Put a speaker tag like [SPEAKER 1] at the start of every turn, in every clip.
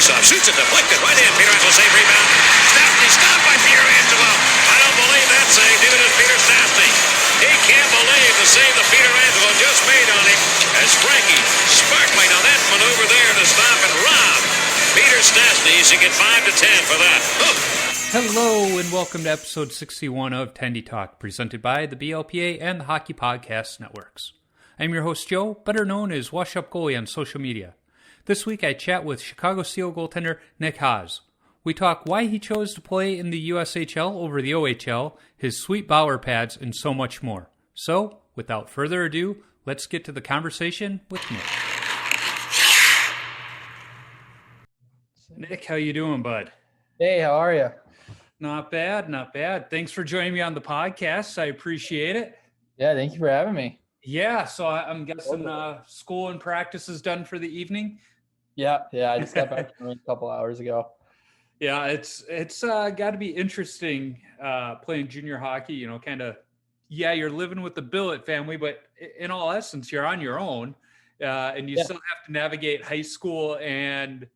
[SPEAKER 1] faceoff. Shoots it, deflected. Right in. Pietrangelo save, rebound. Stastny stopped by Pietrangelo. I don't believe that save. Neither does Peter Stastny. He can't believe the save that Pietrangelo just made on him as Frankie sparkling on that maneuver there to stop and rob Peter Stastny. He should get 5 to 10 for that.
[SPEAKER 2] Hello and welcome to episode 61 of Tendy Talk, presented by the BLPA and the Hockey Podcast Networks. I'm your host Joe, better known as Wash Up Goalie on social media. This week I chat with Chicago Steel goaltender Nick Haas. We talk why he chose to play in the USHL over the OHL, his sweet Bauer pads, and so much more. So, without further ado, let's get to the conversation with Nick. Nick, how you doing, bud?
[SPEAKER 3] Hey, how are you?
[SPEAKER 2] Not bad, not bad. Thanks for joining me on the podcast. I appreciate it.
[SPEAKER 3] Yeah, thank you for having me.
[SPEAKER 2] Yeah, so I'm guessing school and practice is done for the evening?
[SPEAKER 3] Yeah, I just got back from a couple hours ago.
[SPEAKER 2] Yeah, it's got to be interesting playing junior hockey, you're living with the Billet family, but in all essence, you're on your own, and you still have to navigate high school and,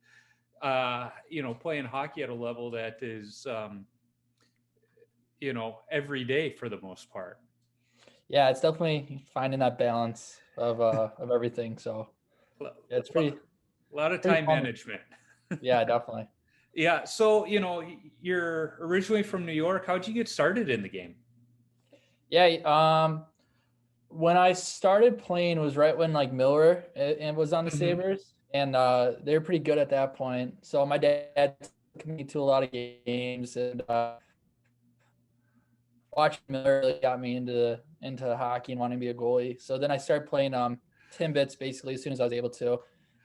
[SPEAKER 2] playing hockey at a level that is, every day for the most part.
[SPEAKER 3] Yeah, it's definitely finding that balance of everything. So yeah, it's pretty.
[SPEAKER 2] A lot of time management.
[SPEAKER 3] Yeah, definitely.
[SPEAKER 2] Yeah. So, you're originally from New York. How'd you get started in the game?
[SPEAKER 3] Yeah. When I started playing was right when Miller and was on the Sabres, and they were pretty good at that point. So my dad took me to a lot of games, and watching Miller really got me into hockey and wanting to be a goalie. So then I started playing Timbits basically as soon as I was able to.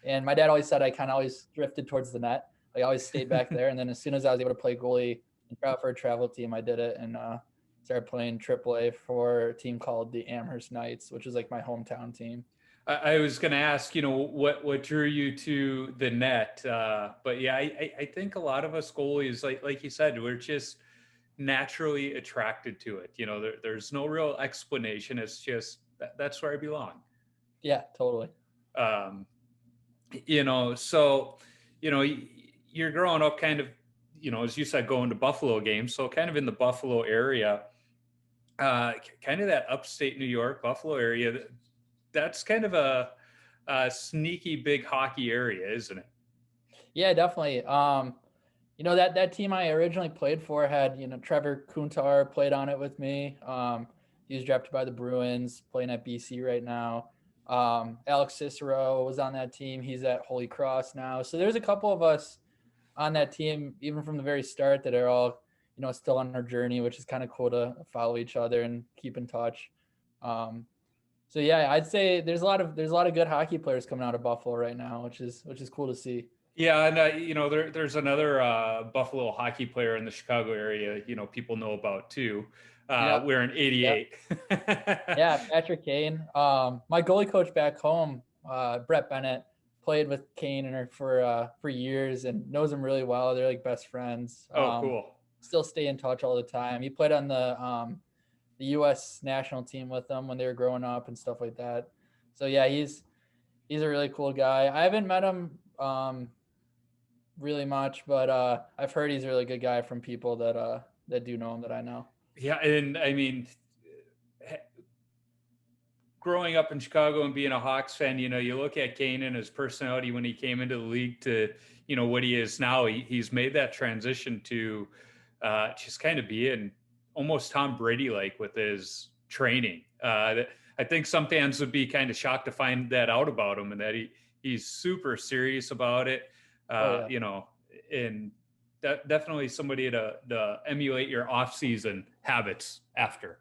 [SPEAKER 3] And my dad always said I kind of always drifted towards the net. I always stayed back there. And then as soon as I was able to play goalie and try out for a travel team, I did it and started playing AAA for a team called the Amherst Knights, which is my hometown team.
[SPEAKER 2] I was going to ask, what drew you to the net? But yeah, I think a lot of us goalies, like you said, we're just naturally attracted to it. There's no real explanation. It's just that's where I belong.
[SPEAKER 3] Yeah, totally.
[SPEAKER 2] So, you're growing up kind of, as you said, going to Buffalo games. So kind of in the Buffalo area, kind of that upstate New York, Buffalo area, that's kind of a sneaky big hockey area, isn't it?
[SPEAKER 3] Yeah, definitely. That team I originally played for had, Trevor Kuntar played on it with me. He was drafted by the Bruins, playing at BC right now. Alex Cicero was on that team. He's at Holy Cross now. So there's a couple of us on that team, even from the very start, that are all, still on our journey, which is kind of cool to follow each other and keep in touch. So yeah, I'd say there's a lot of good hockey players coming out of Buffalo right now, which is cool to see.
[SPEAKER 2] Yeah, and there's another Buffalo hockey player in the Chicago area, people know about too. We're in 88.
[SPEAKER 3] Yeah, Patrick Kane. My goalie coach back home, Brett Bennett, played with Kane for years and knows him really well. They're best friends.
[SPEAKER 2] Cool.
[SPEAKER 3] Still stay in touch all the time. He played on the U.S. national team with them when they were growing up and stuff like that. So yeah, he's a really cool guy. I haven't met him really much, but I've heard he's a really good guy from people that do know him that I know. Yeah,
[SPEAKER 2] and I mean, growing up in Chicago and being a Hawks fan, you look at Kane and his personality when he came into the league to, what he is now. He's made that transition to just kind of being almost Tom Brady-like with his training. I think some fans would be kind of shocked to find that out about him, and that he's super serious about it. And definitely somebody to emulate your off-season habits after.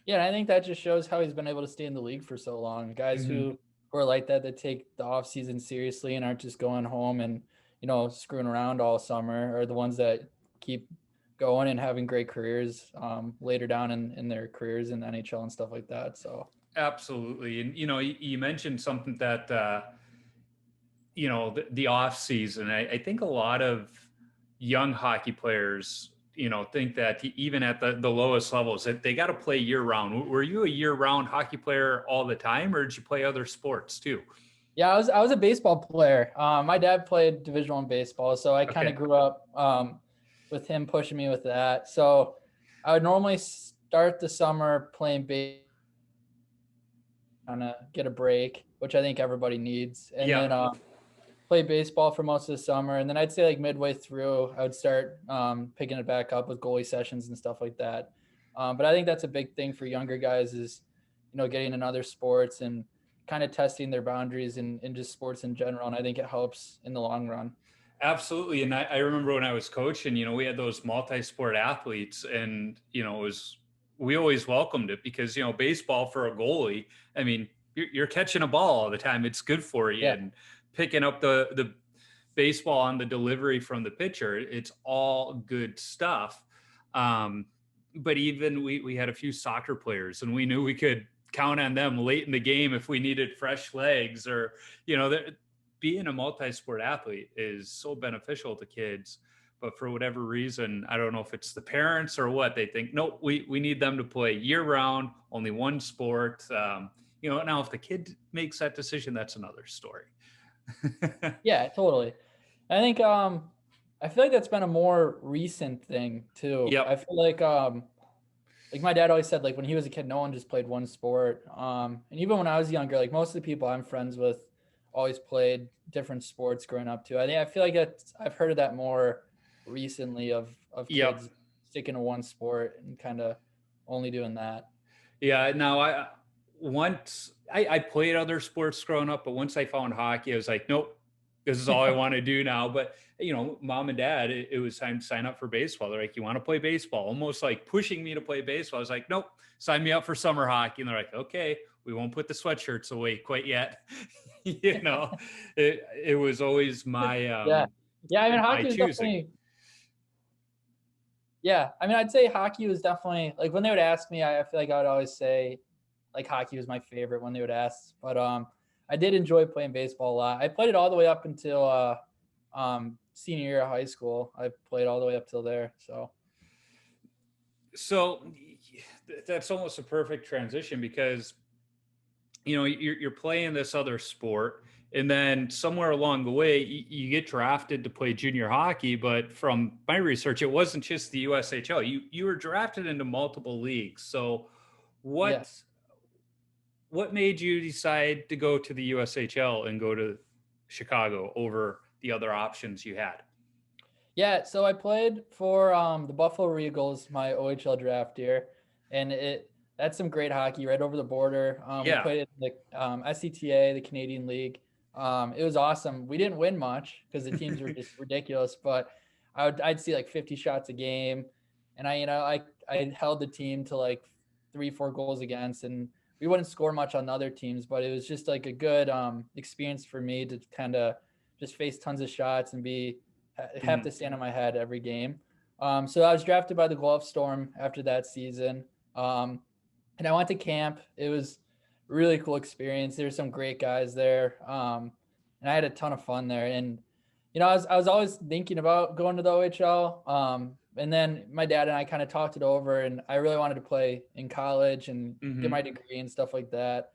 [SPEAKER 3] Yeah, and I think that just shows how he's been able to stay in the league for so long. Guys who are like that take the off-season seriously and aren't just going home and, screwing around all summer, are the ones that keep going and having great careers later down in their careers in the NHL and stuff like that. So
[SPEAKER 2] absolutely. And, you mentioned something that, the off season, I think a lot of young hockey players, think that even at the lowest levels that they got to play year round. Were you a year round hockey player all the time, or did you play other sports too?
[SPEAKER 3] Yeah, I was a baseball player. My dad played Division I baseball, so I kind of
[SPEAKER 2] Okay.
[SPEAKER 3] grew up with him pushing me with that. So I would normally start the summer playing baseball, kind of get a break, which I think everybody needs, and
[SPEAKER 2] Yeah.
[SPEAKER 3] then play baseball for most of the summer. And then I'd say like midway through, I would start picking it back up with goalie sessions and stuff like that. But I think that's a big thing for younger guys is, getting in other sports and kind of testing their boundaries in just sports in general. And I think it helps in the long run.
[SPEAKER 2] Absolutely. And I remember when I was coaching, we had those multi-sport athletes and, we always welcomed it because, baseball for a goalie, I mean, you're catching a ball all the time. It's good for you.
[SPEAKER 3] Yeah.
[SPEAKER 2] And picking up the baseball on the delivery from the pitcher, it's all good stuff. But even we had a few soccer players and we knew we could count on them late in the game if we needed fresh legs or, being a multi-sport athlete is so beneficial to kids, but for whatever reason, I don't know if it's the parents or what, they think, nope, we need them to play year round, only one sport. Now if the kid makes that decision, that's another story.
[SPEAKER 3] Yeah, totally. I think I feel like that's been a more recent thing too.
[SPEAKER 2] Yep.
[SPEAKER 3] I feel like my dad always said, like when he was a kid, no one just played one sport. And even when I was younger, like most of the people I'm friends with always played different sports growing up too. I feel like I've heard of that more recently of
[SPEAKER 2] Yep.
[SPEAKER 3] kids sticking to one sport and kind of only doing that.
[SPEAKER 2] Yeah. Now I played other sports growing up, but once I found hockey, I was like, nope, this is all I want to do now. But mom and dad, it was time to sign up for baseball. They're like, you want to play baseball? Almost like pushing me to play baseball. I was like, nope, sign me up for summer hockey. And they're like, okay, we won't put the sweatshirts away quite yet. It was always my
[SPEAKER 3] Yeah. Yeah. I mean,
[SPEAKER 2] my
[SPEAKER 3] hockey was
[SPEAKER 2] choosing.
[SPEAKER 3] definitely, yeah. I mean, I'd say hockey was definitely like when they would ask me, I feel like I would always say like hockey was my favorite when they would ask, but I did enjoy playing baseball a lot. I played it all the way up until senior year of high school. I played all the way up till there.
[SPEAKER 2] So that's almost a perfect transition because you're playing this other sport and then somewhere along the way you get drafted to play junior hockey, but from my research it wasn't just the USHL. You were drafted into multiple leagues. So
[SPEAKER 3] Yeah.
[SPEAKER 2] what made you decide to go to the USHL and go to Chicago over the other options you had?
[SPEAKER 3] Yeah, so I played for the Buffalo Eagles my OHL draft year, and that's some great hockey right over the border. We
[SPEAKER 2] Yeah.
[SPEAKER 3] played in the SCTA, the Canadian League. It was awesome. We didn't win much because the teams were just ridiculous, but I'd see like 50 shots a game, and I held the team to like 3-4 goals against, and we wouldn't score much on the other teams, but it was just like a good experience for me to kind of just face tons of shots and have to stand on my head every game. So I was drafted by the Guelph Storm after that season. And I went to camp. It was a really cool experience. There's some great guys there. And I had a ton of fun there. And, I was always thinking about going to the OHL. And then my dad and I kind of talked it over, and I really wanted to play in college and get my degree and stuff like that.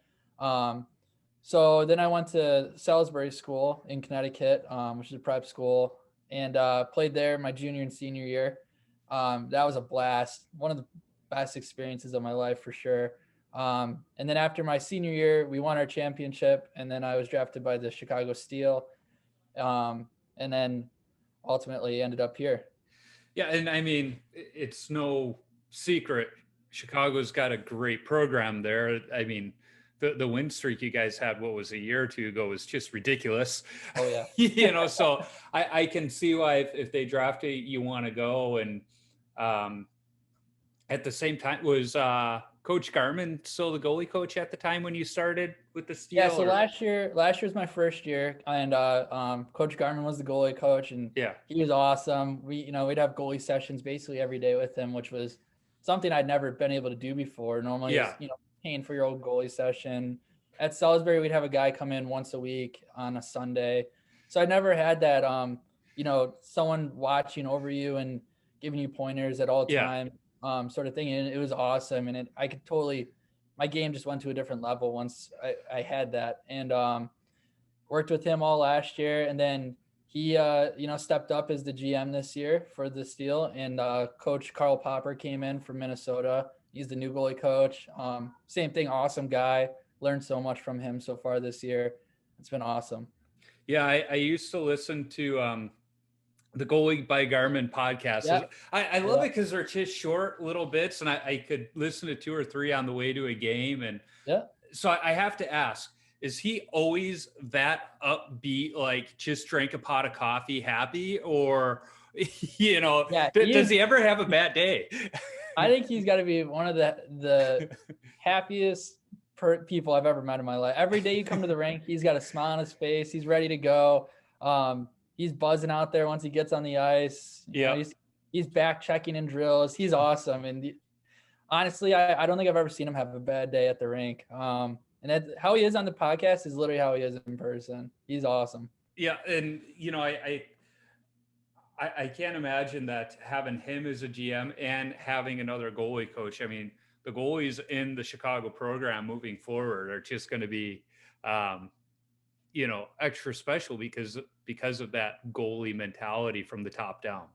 [SPEAKER 3] So then I went to Salisbury School in Connecticut, which is a prep school, and played there my junior and senior year. That was a blast. One of the best experiences of my life for sure. And then after my senior year, we won our championship, and then I was drafted by the Chicago Steel, and then ultimately ended up here.
[SPEAKER 2] Yeah, and I mean, it's no secret Chicago's got a great program there. I mean, the win streak you guys had, what was a year or two ago, was just ridiculous.
[SPEAKER 3] Oh yeah.
[SPEAKER 2] So I can see why if they draft you, you want to go. And at the same time, was Coach Garman still the goalie coach at the time when you started with the Steel?
[SPEAKER 3] Yeah, so last year was my first year, and Coach Garman was the goalie coach, and
[SPEAKER 2] Yeah.
[SPEAKER 3] he was awesome. We'd have goalie sessions basically every day with him, which was something I'd never been able to do before. Normally,
[SPEAKER 2] Yeah.
[SPEAKER 3] it's, paying for your old goalie session. At Salisbury, we'd have a guy come in once a week on a Sunday, so I never had that someone watching over you and giving you pointers at all
[SPEAKER 2] Yeah.
[SPEAKER 3] time, sort of thing. And it was awesome, and I could totally. My game just went to a different level once I had that. And worked with him all last year, and then he stepped up as the GM this year for the Steel, and Coach Carl Popper came in from Minnesota. He's the new goalie coach. Same thing, awesome guy. Learned so much from him so far this year. It's been awesome.
[SPEAKER 2] Yeah, I used to listen to the Goalie by Garman podcast.
[SPEAKER 3] Yeah.
[SPEAKER 2] I love it because they're just short little bits, and I could listen to 2 or 3 on the way to a game. And so I have to ask, is he always that upbeat, like just drank a pot of coffee happy, or, does he ever have a bad day?
[SPEAKER 3] I think he's got to be one of the happiest people I've ever met in my life. Every day you come to the rink, he's got a smile on his face. He's ready to go. He's buzzing out there once he gets on the ice. He's back checking in drills. He's awesome. And honestly, I don't think I've ever seen him have a bad day at the rink. And how he is on the podcast is literally how he is in person. He's awesome.
[SPEAKER 2] Yeah. And, I can't imagine that having him as a GM and having another goalie coach. I mean, the goalies in the Chicago program moving forward are just going to be, extra special because of that goalie mentality from the top down.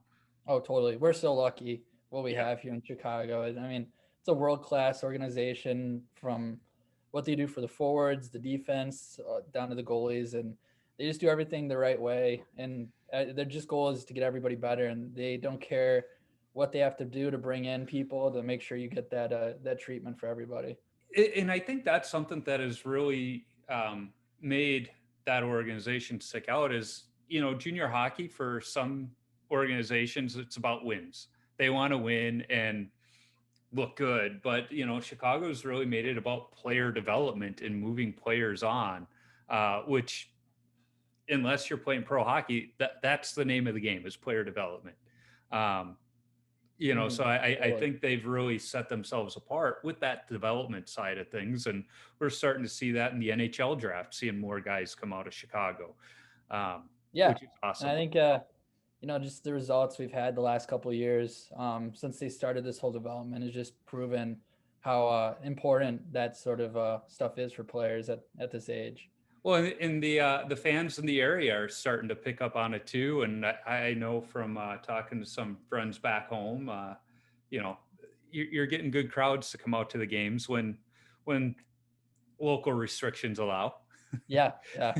[SPEAKER 3] Oh, totally. We're so lucky what we have here in Chicago. I mean, it's a world-class organization from what they do for the forwards, the defense, down to the goalies, and they just do everything the right way. And their just goal is to get everybody better, and they don't care what they have to do to bring in people to make sure you get that treatment for everybody.
[SPEAKER 2] And I think that's something that has really made that organization stick out is, junior hockey for some organizations, it's about wins. They want to win and look good, but Chicago's really made it about player development and moving players on, which unless you're playing pro hockey, that's the name of the game is player development. So I think they've really set themselves apart with that development side of things. And we're starting to see that in the NHL draft, seeing more guys come out of Chicago. Which is awesome.
[SPEAKER 3] And I think, just the results we've had the last couple of years since they started this whole development has just proven how important that sort of stuff is for players at this age.
[SPEAKER 2] Well, and the fans in the area are starting to pick up on it too. And I know from talking to some friends back home, you're getting good crowds to come out to the games when local restrictions allow.
[SPEAKER 3] Yeah. Well,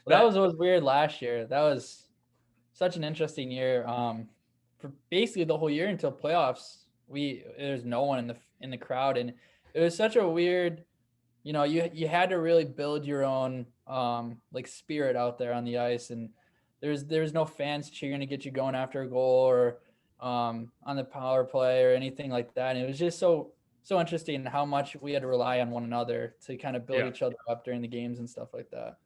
[SPEAKER 3] that was weird last year. That was such an interesting year. For basically the whole year until playoffs, there's no one in the crowd, and it was such a weird. You had to really build your own spirit out there on the ice, and there's no fans cheering to get you going after a goal or on the power play or anything like that. And it was just so interesting how much we had to rely on one another to kind of build each other up during the games and stuff like that.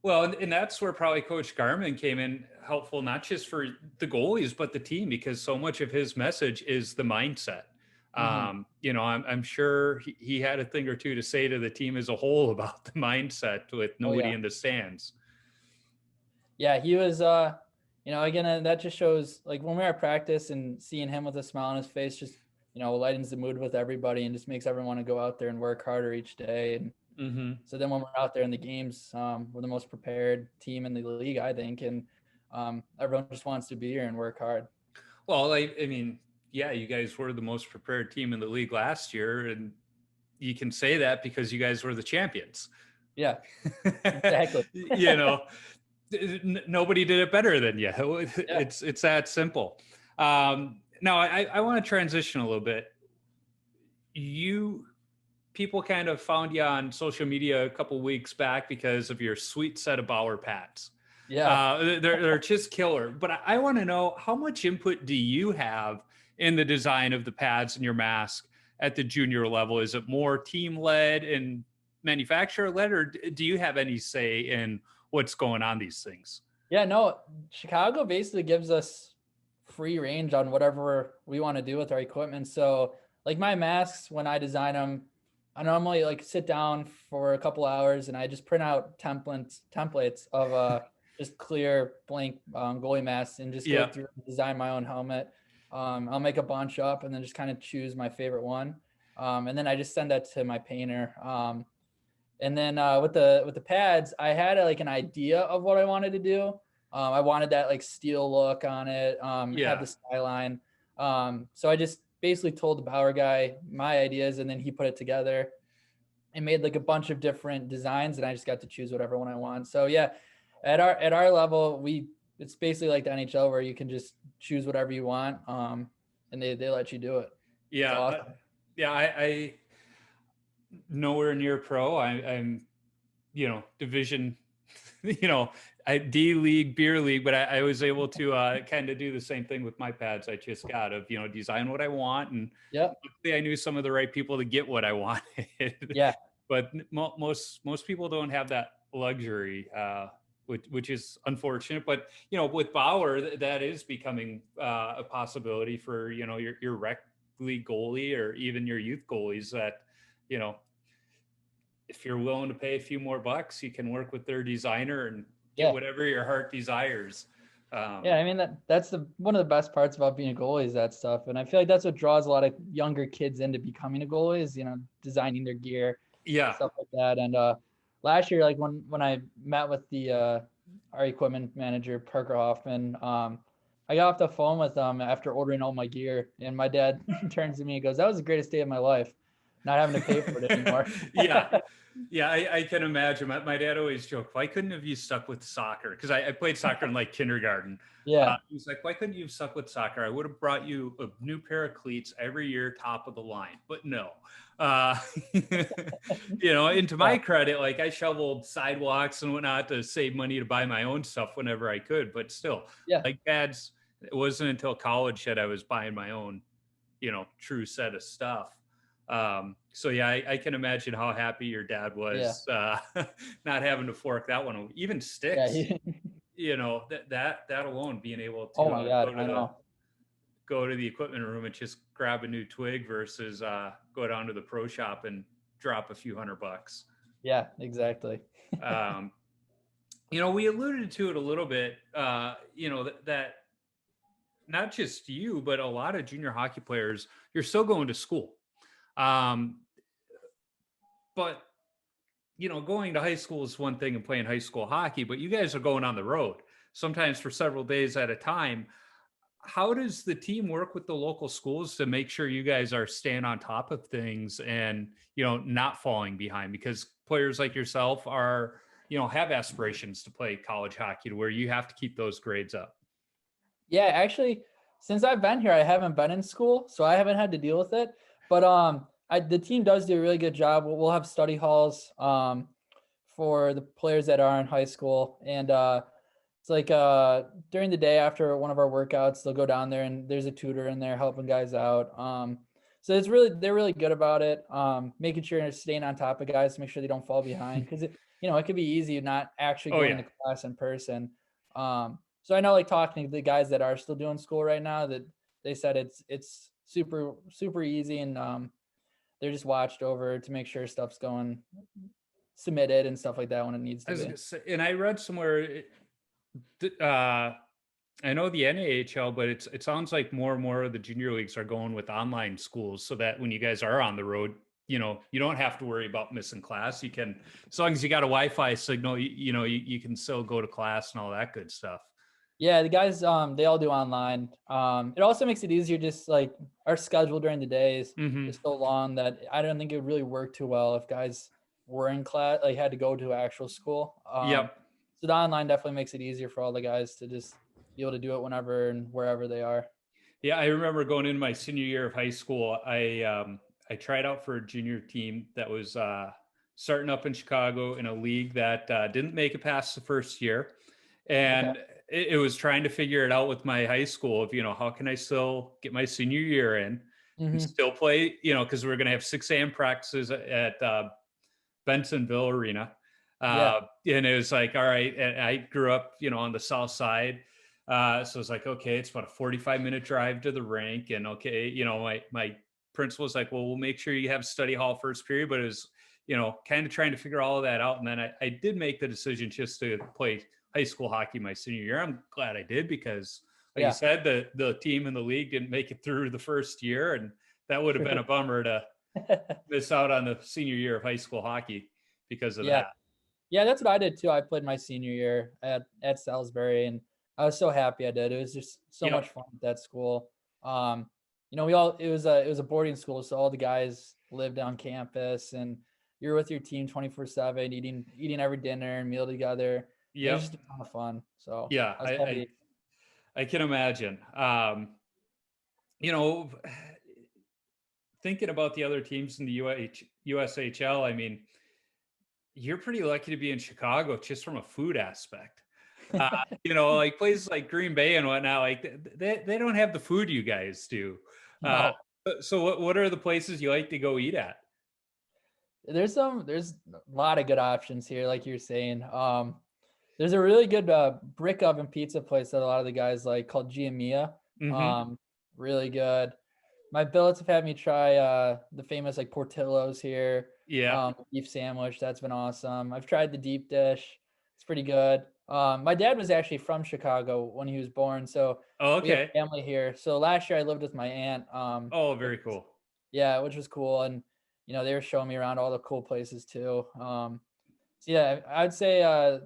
[SPEAKER 2] Well, and that's where probably Coach Garman came in helpful, not just for the goalies, but the team, because so much of his message is the mindset. I'm sure he had a thing or two to say to the team as a whole about the mindset with nobody in the stands.
[SPEAKER 3] Yeah, he was, again, that just shows when we're at practice and seeing him with a smile on his face, just, lightens the mood with everybody and just makes everyone want to go out there and work harder each day. And so then when we're out there in the games, we're the most prepared team in the league, I think. And everyone just wants to be here and work hard.
[SPEAKER 2] Well, I mean, you guys were the most prepared team in the league last year, and you can say that because you guys were the champions.
[SPEAKER 3] Yeah, exactly.
[SPEAKER 2] Nobody did it better than you. It's that simple. Now I want to transition a little bit. People kind of found you on social media a couple weeks back because of your sweet set of Bauer pads.
[SPEAKER 3] Yeah,
[SPEAKER 2] they're just killer. But I want to know, how much input do you have in the design of the pads and your mask at the junior level? Is it more team led and manufacturer led, or do you have any say in what's going on these things?
[SPEAKER 3] Yeah, no, Chicago basically gives us free range on whatever we want to do with our equipment. So my masks, when I design them, I normally sit down for a couple hours and I just print out templates of just clear blank goalie masks and just go through and design my own helmet. I'll make a bunch up and then just kind of choose my favorite one. And then I just send that to my painter. And then with the pads, I had like an idea of what I wanted to do. I wanted that like steel look on it, have the skyline. So I just basically told the Bauer guy my ideas, and then he put it together and made like a bunch of different designs, and I just got to choose whatever one I want. So yeah, at our level, it's basically like the NHL where you can just choose whatever you want, and they let you do it.
[SPEAKER 2] Yeah,
[SPEAKER 3] awesome.
[SPEAKER 2] I nowhere near pro. I'm division, I D league, beer league, but I was able to kind of do the same thing with my pads. I just got to design what I want, and I knew some of the right people to get what I wanted.
[SPEAKER 3] Yeah.
[SPEAKER 2] But most people don't have that luxury, which is unfortunate. But with Bauer, that is becoming a possibility for your rec league goalie or even your youth goalies. That if you're willing to pay a few more bucks, you can work with their designer and get whatever your heart desires.
[SPEAKER 3] Yeah, I mean that's one of the best parts about being a goalie is that stuff, and I feel like that's what draws a lot of younger kids into becoming a goalie is designing their gear, stuff like that. And last year, like when I met with our equipment manager Parker Hoffman, I got off the phone with him after ordering all my gear, and my dad turns to me and goes, "That was the greatest day of my life, not having to pay for it anymore."
[SPEAKER 2] Yeah, I can imagine. My dad always joked, why couldn't have you stuck with soccer? Because I played soccer in like kindergarten.
[SPEAKER 3] Yeah.
[SPEAKER 2] He's like, why couldn't you have stuck with soccer? I would have brought you a new pair of cleats every year, top of the line. But no. And to my credit, like I shoveled sidewalks and whatnot to save money to buy my own stuff whenever I could. But still, like pads, it wasn't until college that I was buying my own, true set of stuff. So yeah, I can imagine how happy your dad was not having to fork that one. Even sticks, that alone, being able to
[SPEAKER 3] oh my God,
[SPEAKER 2] go to the equipment room and just grab a new twig versus go down to the pro shop and drop a few $100.
[SPEAKER 3] Yeah, exactly.
[SPEAKER 2] We alluded to it a little bit, that not just you, but a lot of junior hockey players, you're still going to school. But going to high school is one thing and playing high school hockey, but you guys are going on the road sometimes for several days at a time. How does the team work with the local schools to make sure you guys are staying on top of things and, not falling behind? Because players like yourself are, have aspirations to play college hockey to where you have to keep those grades up.
[SPEAKER 3] Yeah, actually, since I've been here, I haven't been in school, so I haven't had to deal with it. But the team does do a really good job. We'll have study halls for the players that are in high school. And it's like during the day after one of our workouts, they'll go down there and there's a tutor in there helping guys out. So they're really good about it, making sure they're staying on top of guys to make sure they don't fall behind. Because it could be easy not actually going to class in person. So I know, like, talking to the guys that are still doing school right now, that they said it's super, super easy, and they're just watched over to make sure stuff's going submitted and stuff like that when it needs to be.
[SPEAKER 2] And I read somewhere, I know the NAHL, but it sounds like more and more of the junior leagues are going with online schools so that when you guys are on the road, you don't have to worry about missing class. You can, as long as you got a Wi-Fi signal, you can still go to class and all that good stuff.
[SPEAKER 3] Yeah, the guys, they all do online. It also makes it easier, just like our schedule during the days is so long that I don't think it would really work too well if guys were in class, like had to go to actual school. So the online definitely makes it easier for all the guys to just be able to do it whenever and wherever they are.
[SPEAKER 2] Yeah, I remember going into my senior year of high school, I tried out for a junior team that was starting up in Chicago in a league that didn't make it past the first year. And it was trying to figure it out with my high school of, how can I still get my senior year in and still play, because we're going to have 6 a.m. practices at Bensonville Arena. And it was like, all right. And I grew up, on the south side. So it's like, okay, it's about a 45-minute drive to the rink. And my principal was like, well, we'll make sure you have study hall first period. But it was, kind of trying to figure all of that out. And then I did make the decision just to play high school hockey my senior year. I'm glad I did because, like you said, the team in the league didn't make it through the first year, and that would have been a bummer to miss out on the senior year of high school hockey because of
[SPEAKER 3] Yeah.
[SPEAKER 2] that.
[SPEAKER 3] Yeah, that's what I did too. I played my senior year at Salisbury, and I was so happy I did. It was just so
[SPEAKER 2] Yep.
[SPEAKER 3] much fun at that school. It was a boarding school, so all the guys lived on campus, and you're with your team 24/7, eating every dinner and meal together. It was
[SPEAKER 2] Yep.
[SPEAKER 3] just a ton of fun. So
[SPEAKER 2] Yeah.
[SPEAKER 3] I was happy.
[SPEAKER 2] I can imagine. You know, thinking about the other teams in the USHL, I mean, you're pretty lucky to be in Chicago just from a food aspect. You know, like places like Green Bay and whatnot, like they don't have the food you guys do. Uh,
[SPEAKER 3] No,
[SPEAKER 2] so what are the places you like to go eat at?
[SPEAKER 3] there's a lot of good options here, like you're saying. There's a really good brick oven pizza place that a lot of the guys like called GM.
[SPEAKER 2] Mm-hmm.
[SPEAKER 3] Really good. My billets have had me try the famous like Portillo's here.
[SPEAKER 2] Yeah.
[SPEAKER 3] Beef sandwich. That's been awesome. I've tried the deep dish. It's pretty good. My dad was actually from Chicago when he was born, so
[SPEAKER 2] Oh,
[SPEAKER 3] we have
[SPEAKER 2] okay.
[SPEAKER 3] family here. So last year I lived with my aunt.
[SPEAKER 2] Oh, very cool.
[SPEAKER 3] Yeah, which was cool, and they were showing me around all the cool places too. So yeah, I'd say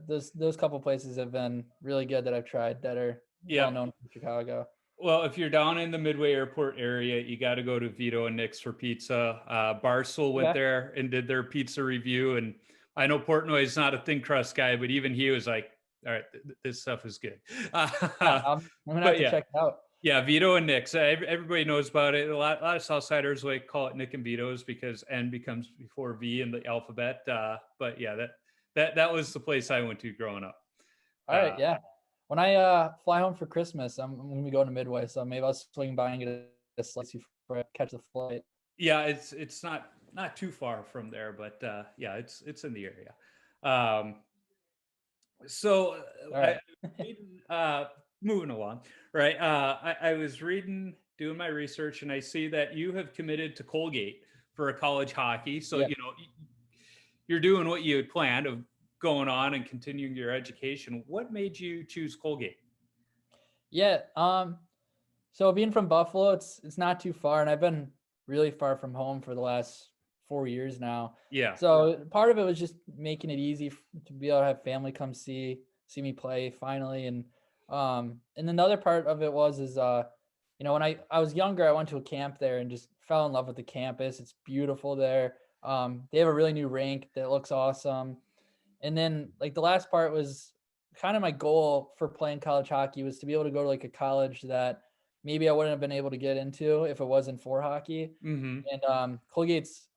[SPEAKER 3] those couple places have been really good that I've tried that are
[SPEAKER 2] Yeah.
[SPEAKER 3] well known from Chicago.
[SPEAKER 2] Well, if you're down in the Midway Airport area, you got to go to Vito and Nick's for pizza. Barstool went
[SPEAKER 3] Okay.
[SPEAKER 2] there and did their pizza review, and I know Portnoy is not a thin crust guy, but even he was like, "All right, this stuff is good."
[SPEAKER 3] Yeah, I'm gonna have
[SPEAKER 2] But
[SPEAKER 3] to
[SPEAKER 2] yeah,
[SPEAKER 3] check it out.
[SPEAKER 2] yeah, Vito and Nick's. Everybody knows about it. A lot of Southsiders like call it Nick and Vito's because N becomes before V in the alphabet. But yeah, that was the place I went to growing up.
[SPEAKER 3] All right, yeah. When I fly home for Christmas, I'm gonna be going to Midway, so maybe I'll swing by and get a slice before I catch the flight.
[SPEAKER 2] Yeah, it's not too far from there, but yeah, it's in the area. Um, so
[SPEAKER 3] All right.
[SPEAKER 2] moving along, right? I was doing my research, and I see that you have committed to Colgate for a college hockey. So
[SPEAKER 3] Yeah.
[SPEAKER 2] you're doing what you had planned of going on and continuing your education. What made you choose Colgate?
[SPEAKER 3] Yeah. So being from Buffalo, it's not too far, and I've been really far from home for the last 4 years now.
[SPEAKER 2] Yeah.
[SPEAKER 3] So part of it was just making it easy to be able to have family come see me play finally, and then the other part of it is when I was younger, I went to a camp there and just fell in love with the campus. It's beautiful there. They have a really new rink that looks awesome. And then like the last part was kind of my goal for playing college hockey was to be able to go to like a college that maybe I wouldn't have been able to get into if it wasn't for hockey.
[SPEAKER 2] Mm-hmm.
[SPEAKER 3] And Colgate's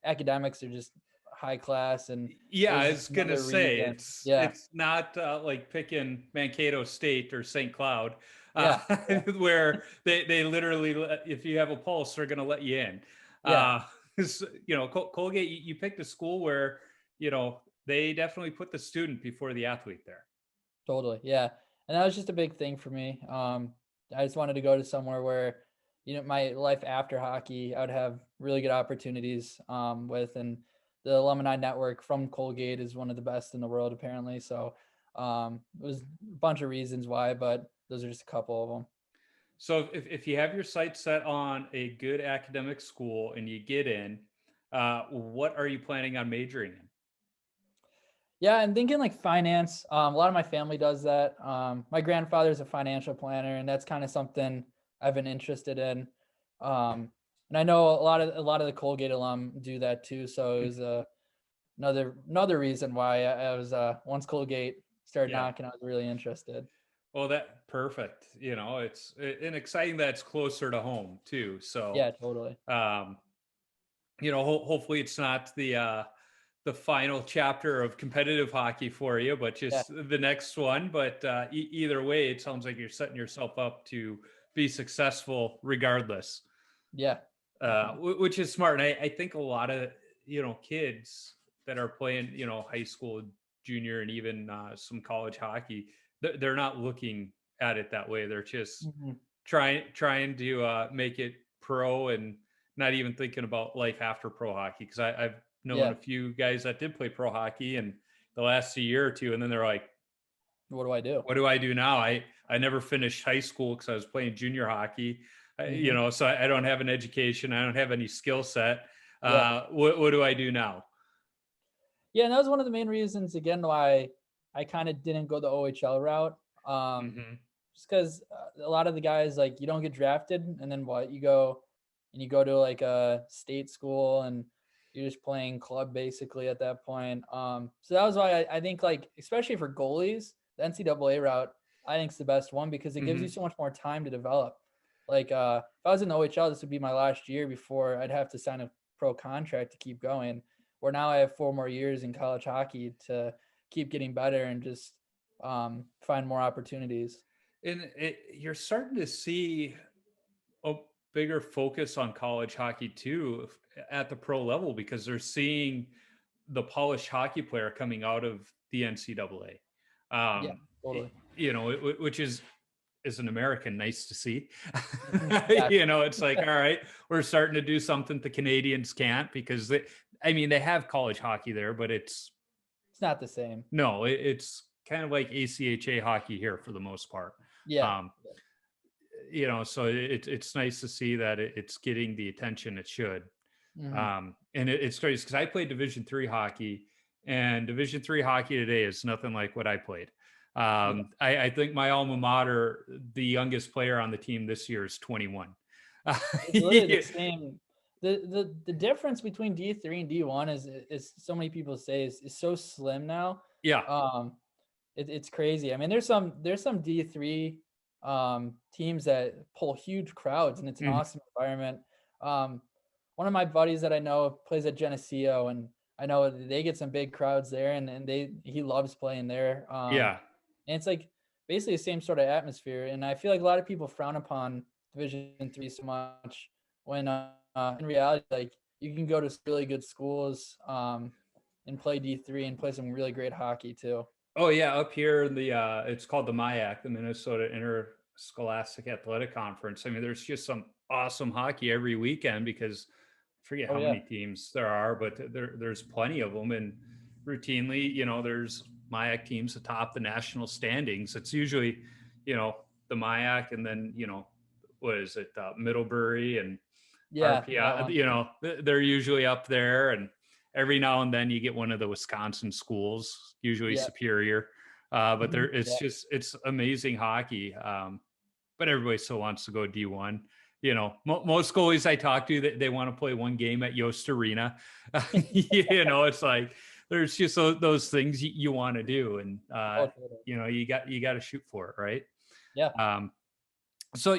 [SPEAKER 3] academics are just high class, and
[SPEAKER 2] Yeah, I
[SPEAKER 3] there's
[SPEAKER 2] was gonna say
[SPEAKER 3] reason.
[SPEAKER 2] it's not like picking Mankato State or St. Cloud,
[SPEAKER 3] Yeah.
[SPEAKER 2] where they literally if you have a pulse, they're gonna let you in.
[SPEAKER 3] Yeah.
[SPEAKER 2] Colgate, you picked a school where they definitely put the student before the athlete there.
[SPEAKER 3] Totally. Yeah. And that was just a big thing for me. I just wanted to go to somewhere where, my life after hockey, I would have really good opportunities with, and the alumni network from Colgate is one of the best in the world, apparently. So it was a bunch of reasons why, but those are just a couple of them.
[SPEAKER 2] So if you have your sights set on a good academic school and you get in, what are you planning on majoring in?
[SPEAKER 3] Yeah, I'm thinking like finance. A lot of my family does that. My grandfather's a financial planner, and that's kind of something I've been interested in. And I know a lot of the Colgate alum do that too. So it was another reason why I was once Colgate started knocking, I was really interested.
[SPEAKER 2] Well, that perfect. It's and exciting that it's closer to home too. So
[SPEAKER 3] Yeah, totally.
[SPEAKER 2] Hopefully it's not the final chapter of competitive hockey for you, but just the next one. But either way, it sounds like you're setting yourself up to be successful regardless.
[SPEAKER 3] Yeah.
[SPEAKER 2] Which is smart. And I think a lot of, kids that are playing, high school, junior, and even some college hockey, they're not looking at it that way. They're just trying to make it pro and not even thinking about life after pro hockey. Because I've known a few guys that did play pro hockey in the last year or two, and then they're like,
[SPEAKER 3] what do I do?
[SPEAKER 2] What do I do now? I never finished high school because I was playing junior hockey, so I don't have an education. I don't have any skill set. What do I do now?
[SPEAKER 3] Yeah, and that was one of the main reasons again why I kind of didn't go the OHL route.
[SPEAKER 2] Mm-hmm.
[SPEAKER 3] Just because a lot of the guys, like, you don't get drafted, and then what, you go to like a state school and you're just playing club basically at that point. So that was why I think, like, especially for goalies, the NCAA route I think is the best one because it gives you so much more time to develop. Like, if I was in the OHL, this would be my last year before I'd have to sign a pro contract to keep going. Where now I have 4 more years in college hockey to keep getting better and just find more opportunities.
[SPEAKER 2] And you're starting to see a bigger focus on college hockey too at the pro level because they're seeing the polished hockey player coming out of the NCAA.
[SPEAKER 3] Yeah, totally.
[SPEAKER 2] Which is as an American nice to see.
[SPEAKER 3] Exactly.
[SPEAKER 2] It's like, all right, we're starting to do something the Canadians can't because they have college hockey there, but it's
[SPEAKER 3] not the same.
[SPEAKER 2] No, it's kind of like ACHA hockey here for the most part.
[SPEAKER 3] Yeah.
[SPEAKER 2] So it's nice to see that it's getting the attention it should.
[SPEAKER 3] Mm-hmm.
[SPEAKER 2] And it's crazy because I played Division III hockey, and Division III hockey today is nothing like what I played. I think my alma mater, the youngest player on the team this year is 21.
[SPEAKER 3] It's literally the same. The difference between D3 and D1 is so many people say is so slim now.
[SPEAKER 2] Yeah.
[SPEAKER 3] It's crazy. I mean, there's some D3 teams that pull huge crowds, and it's an awesome environment. One of my buddies that I know plays at Geneseo, and I know they get some big crowds there, and he loves playing there.
[SPEAKER 2] Yeah.
[SPEAKER 3] And it's like basically the same sort of atmosphere. And I feel like a lot of people frown upon Division III so much when in reality, like, you can go to really good schools and play D3 and play some really great hockey too.
[SPEAKER 2] Oh yeah, up here in the it's called the MIAC, the Minnesota Interscholastic Athletic Conference. I mean, there's just some awesome hockey every weekend because I forget how many teams there are, but there's plenty of them, and routinely, there's MIAC teams atop the national standings. It's usually, the MIAC, and then what is it, Middlebury and RPI. They're usually up there, and every now and then you get one of the Wisconsin schools, usually Superior. But it's amazing hockey. But everybody still wants to go D1. Most goalies I talk to, they want to play one game at Yost Arena. It's like, there's just those things you want to do. And, you got to shoot for it. Right.
[SPEAKER 3] Yeah.
[SPEAKER 2] So,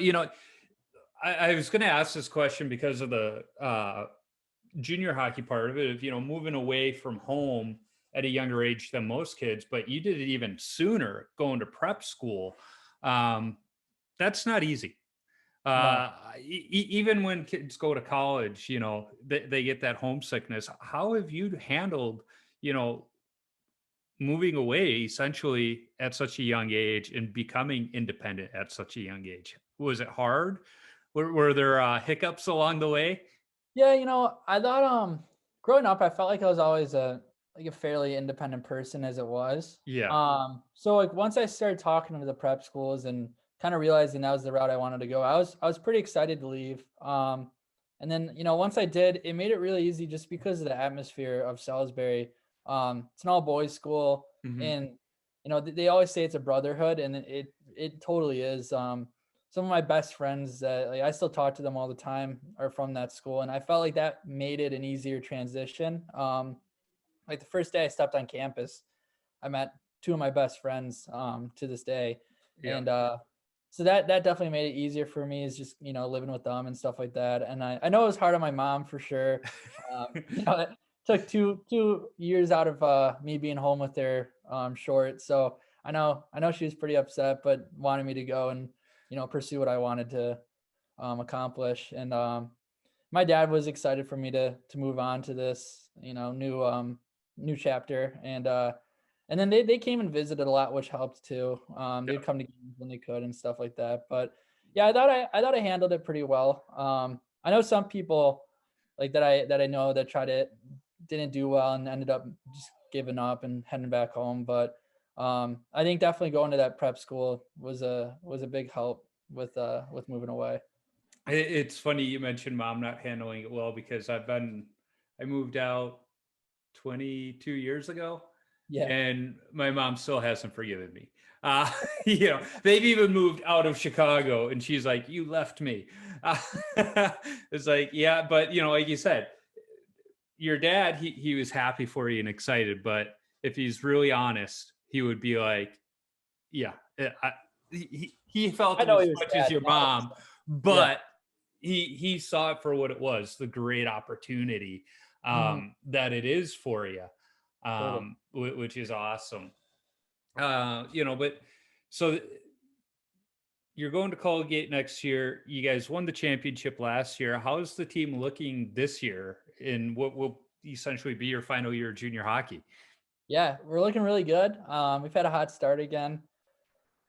[SPEAKER 2] I was going to ask this question because of the, junior hockey part of it, of moving away from home at a younger age than most kids, but you did it even sooner, going to prep school. That's not easy.
[SPEAKER 3] No.
[SPEAKER 2] Even when kids go to college, they get that homesickness. How have you handled moving away essentially at such a young age and becoming independent at such a young age? Was it hard? Were there hiccups along the way?
[SPEAKER 3] Yeah, I thought growing up, I felt like I was always a fairly independent person as it was.
[SPEAKER 2] Yeah.
[SPEAKER 3] So like once I started talking to the prep schools and kind of realizing that was the route I wanted to go, I was pretty excited to leave. And then once I did, it made it really easy just because of the atmosphere of Salisbury. It's an all boys school, and they always say it's a brotherhood, and it totally is. Some of my best friends that I still talk to them all the time are from that school. And I felt like that made it an easier transition. Like the first day I stepped on campus, I met 2 of my best friends to this day.
[SPEAKER 2] Yeah.
[SPEAKER 3] And so that definitely made it easier for me, is just, living with them and stuff like that. And I know it was hard on my mom for sure. It took two years out of me being home with her short. So I know she was pretty upset, but wanted me to go and, pursue what I wanted to accomplish. And my dad was excited for me to move on to this, new chapter. And then they came and visited a lot, which helped too. They'd come to games when they could and stuff like that. But yeah, I thought I handled it pretty well. I know some people like that I know that didn't do well and ended up just giving up and heading back home. But I think definitely going to that prep school was a big help with moving away.
[SPEAKER 2] It's funny you mentioned mom not handling it well, because I moved out 22 years ago.
[SPEAKER 3] Yeah.
[SPEAKER 2] And my mom still hasn't forgiven me. You know, they've even moved out of Chicago, and she's like, "You left me." It's like, yeah, but you know, like you said, your dad, he was happy for you and excited, but if he's really honest, he would be like, yeah, he felt
[SPEAKER 3] I
[SPEAKER 2] it
[SPEAKER 3] know
[SPEAKER 2] as
[SPEAKER 3] he was
[SPEAKER 2] much as
[SPEAKER 3] sad.
[SPEAKER 2] your mom,
[SPEAKER 3] Yeah.
[SPEAKER 2] but he saw it for what it was, the great opportunity that it is for you,
[SPEAKER 3] Totally.
[SPEAKER 2] which is awesome. You know, but so you're going to Colgate next year. You guys won the championship last year. How's the team looking this year in what will essentially be your final year of junior hockey?
[SPEAKER 3] Yeah, we're looking really good. We've had a hot start again.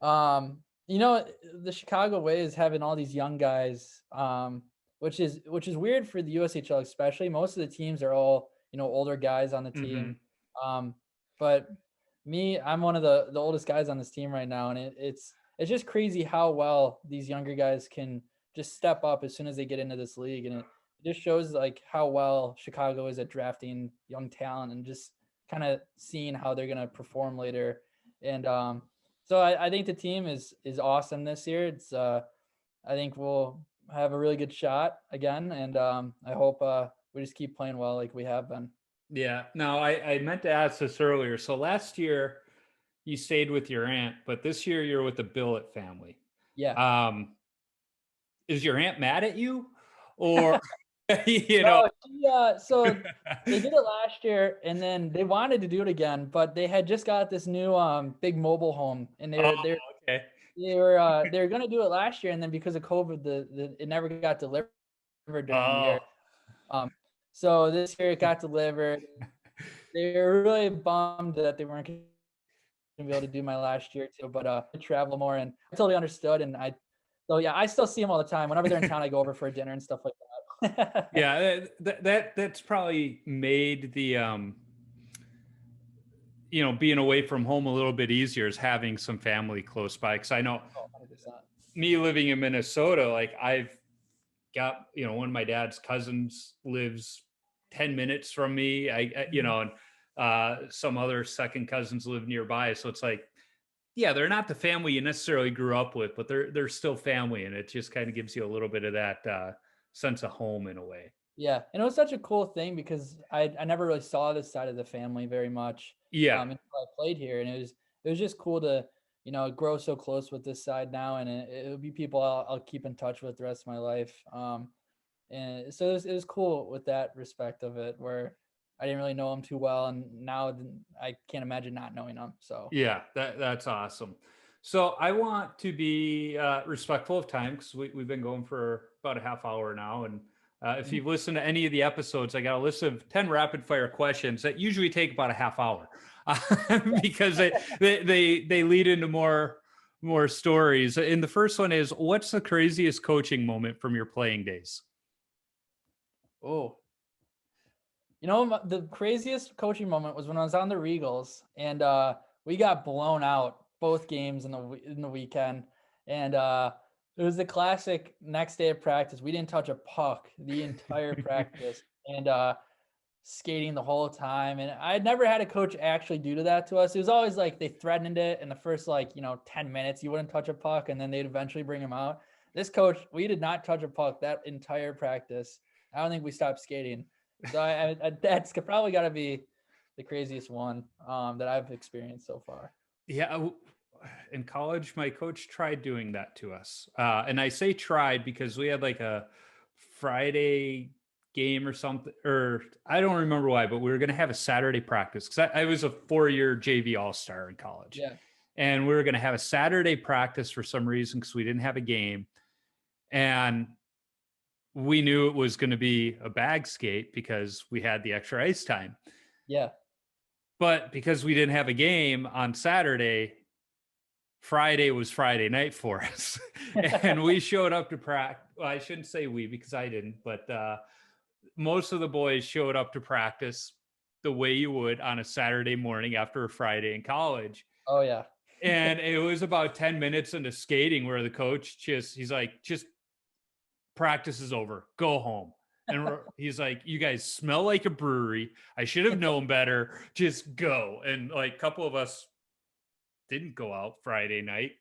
[SPEAKER 3] You know, the Chicago way is having all these young guys, which is weird for the USHL, especially. Most of the teams are all, you know, older guys on the team. But me, I'm one of the oldest guys on this team right now, and it's just crazy how well these younger guys can just step up as soon as they get into this league, and it just shows like how well Chicago is at drafting young talent and just kind of seeing how they're gonna perform later. And so I think the team is awesome this year. It's I think we'll have a really good shot again, and I hope we just keep playing well like we have been.
[SPEAKER 2] Yeah. Now I meant to ask this earlier. So last year you stayed with your aunt, but this year you're with the Billet family.
[SPEAKER 3] Yeah.
[SPEAKER 2] Is your aunt mad at you, or you know?
[SPEAKER 3] No, so they did it last year, and then they wanted to do it again, but they had just got this new big mobile home, and
[SPEAKER 2] Oh, okay.
[SPEAKER 3] they were gonna do it last year, and then because of COVID, it never got delivered during the year. So this year it got delivered. They were really bummed that they weren't gonna be able to do my last year too, but I travel more, and I totally understood. And so yeah, I still see them all the time. Whenever they're in town, I go over for a dinner and stuff like that.
[SPEAKER 2] Yeah, that's probably made the you know, being away from home a little bit easier, is having some family close by. Because I know
[SPEAKER 3] 100%.
[SPEAKER 2] me living in Minnesota, like I've got, you know, one of my dad's cousins lives 10 minutes from me. You know, and some other second cousins live nearby. So it's like, yeah, they're not the family you necessarily grew up with, but they're still family, and it just kind of gives you a little bit of that sense of home in a way.
[SPEAKER 3] Yeah, and it was such a cool thing because I never really saw this side of the family very much.
[SPEAKER 2] Yeah.
[SPEAKER 3] Until I played here, and it was just cool to, you know, grow so close with this side now, and it'll be people I'll keep in touch with the rest of my life. And so it was cool with that respect of it, where I didn't really know them too well, and now I can't imagine not knowing them. So
[SPEAKER 2] Yeah, that's awesome. So I want to be respectful of time, because we've been going for about a half hour now. And if you've listened to any of the episodes, I got a list of 10 rapid fire questions that usually take about a half hour because they lead into more stories. And the first one is, what's the craziest coaching moment from your playing days?
[SPEAKER 3] oh, you know, the craziest coaching moment was when I was on the Regals, and we got blown out both games in the weekend, and it was the classic next day of practice. We didn't touch a puck the entire practice, and skating the whole time. And I'd never had a coach actually do that to us. It was always like they threatened it in the first 10 minutes. You wouldn't touch a puck, and then they'd eventually bring him out. This coach, we did not touch a puck that entire practice. I don't think we stopped skating. So that's probably got to be the craziest one that I've experienced so far.
[SPEAKER 2] Yeah. In college, my coach tried doing that to us. And I say tried because we had like a Friday game or something, or I don't remember why, but we were going to have a Saturday practice, because I was a 4-year JV All-Star in college.
[SPEAKER 3] Yeah.
[SPEAKER 2] And we were going to have a Saturday practice for some reason, because we didn't have a game. And we knew it was going to be a bag skate because we had the extra ice time.
[SPEAKER 3] Yeah.
[SPEAKER 2] But because we didn't have a game on Saturday, Friday was Friday night for us. And we showed up to practice. Well, I shouldn't say we, because I didn't, but most of the boys showed up to practice the way you would on a Saturday morning after a Friday in college.
[SPEAKER 3] Oh yeah.
[SPEAKER 2] And it was about 10 minutes into skating where the coach he's like, just practice is over, go home. And he's like, you guys smell like a brewery. I should have known better. Just go. And like a couple of us didn't go out Friday night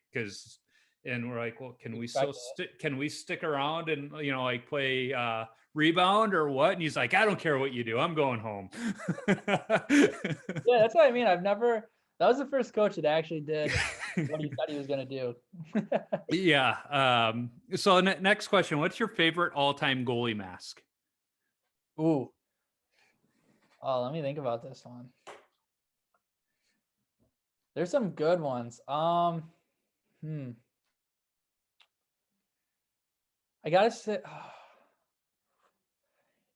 [SPEAKER 2] and we're like, well, can we stick around and, like play rebound or what? And he's like, I don't care what you do. I'm going home.
[SPEAKER 3] Yeah, that's what I mean. That was the first coach that actually did what he said he was going to do.
[SPEAKER 2] Yeah. So next question, what's your favorite all-time goalie mask?
[SPEAKER 3] Ooh. Oh, let me think about this one. There's some good ones. I gotta say,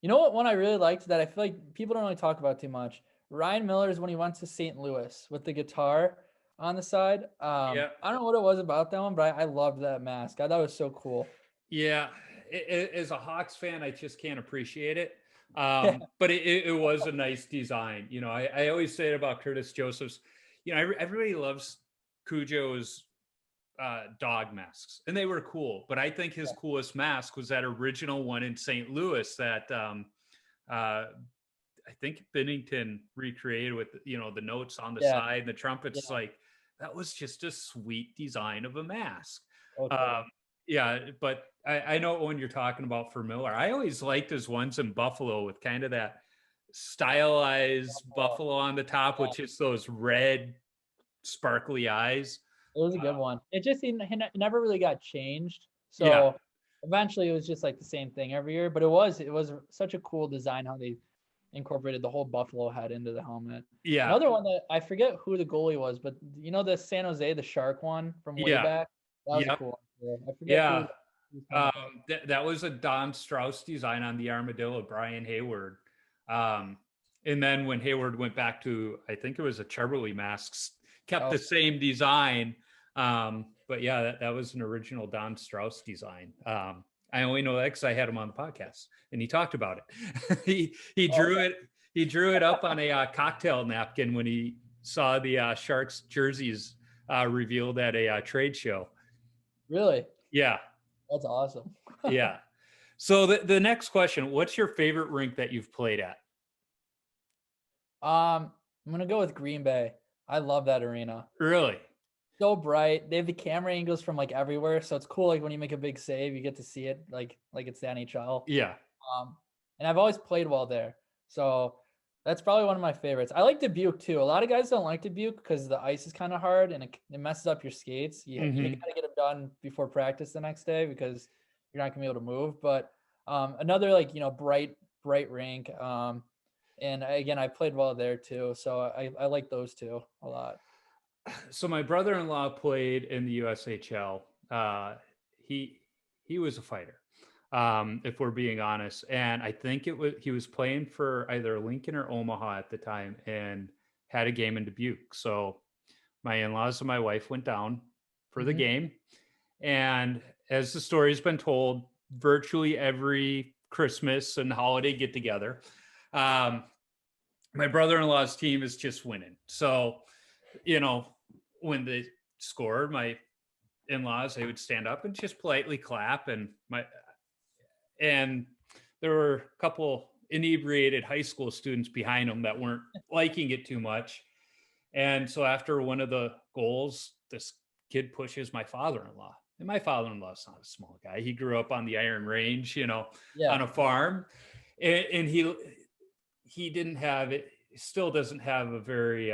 [SPEAKER 3] you know what one I really liked that I feel like people don't really talk about too much? Ryan Miller's when he went to St. Louis with the guitar on the side. I don't know what it was about that one, but I loved that mask. I thought it was so cool.
[SPEAKER 2] Yeah. As a Hawks fan, I just can't appreciate it. But it was a nice design. I always say it about Curtis Joseph's, everybody loves Cujo's dog masks, and they were cool. But I think his coolest mask was that original one in St. Louis that I think Bennington recreated with, the notes on the side and the trumpets. Like, that was just a sweet design of a mask. Okay. But I know when you're talking about for Miller, I always liked his ones in Buffalo with kind of that stylized buffalo on the top with just those red sparkly eyes.
[SPEAKER 3] It was a good one. It just he never really got changed. So eventually it was just like the same thing every year. But it was such a cool design how they incorporated the whole buffalo head into the helmet. Yeah. Another one that I forget who the goalie was, but the San Jose, the shark one from way back. That was cool. I forget who
[SPEAKER 2] that was a Don Strauss design on the armadillo, Brian Hayward. And then when Hayward went back to, I think it was a Cheverly masks, kept the same design. But yeah, that was an original Don Strauss design. I only know that because I had him on the podcast and he talked about it. he drew it up on a cocktail napkin when he saw the Sharks jerseys revealed at a trade show.
[SPEAKER 3] Really?
[SPEAKER 2] Yeah.
[SPEAKER 3] That's awesome.
[SPEAKER 2] Yeah. So the next question, what's your favorite rink that you've played at?
[SPEAKER 3] I'm going to go with Green Bay. I love that arena.
[SPEAKER 2] Really?
[SPEAKER 3] So bright. They have the camera angles from like everywhere. So it's cool. Like when you make a big save, you get to see it like it's the NHL.
[SPEAKER 2] Yeah.
[SPEAKER 3] And I've always played well there. So that's probably one of my favorites. I like Dubuque too. A lot of guys don't like Dubuque because the ice is kind of hard and it messes up your skates. You got to get them done before practice the next day because you're not gonna be able to move. But another bright rink. And again, I played well there too. So I like those two a lot.
[SPEAKER 2] So my brother-in-law played in the USHL. He was a fighter, if we're being honest. And I think he was playing for either Lincoln or Omaha at the time and had a game in Dubuque. So my in-laws and my wife went down for the game. And as the story's been told, virtually every Christmas and holiday get together, my brother-in-law's team is just winning. So, when they scored, my in-laws, they would stand up and just politely clap. And there were a couple inebriated high school students behind them that weren't liking it too much. And so after one of the goals, this kid pushes my father-in-law. And my father-in-law's not a small guy. He grew up on the Iron Range, on a farm. And he didn't have it, still doesn't have a very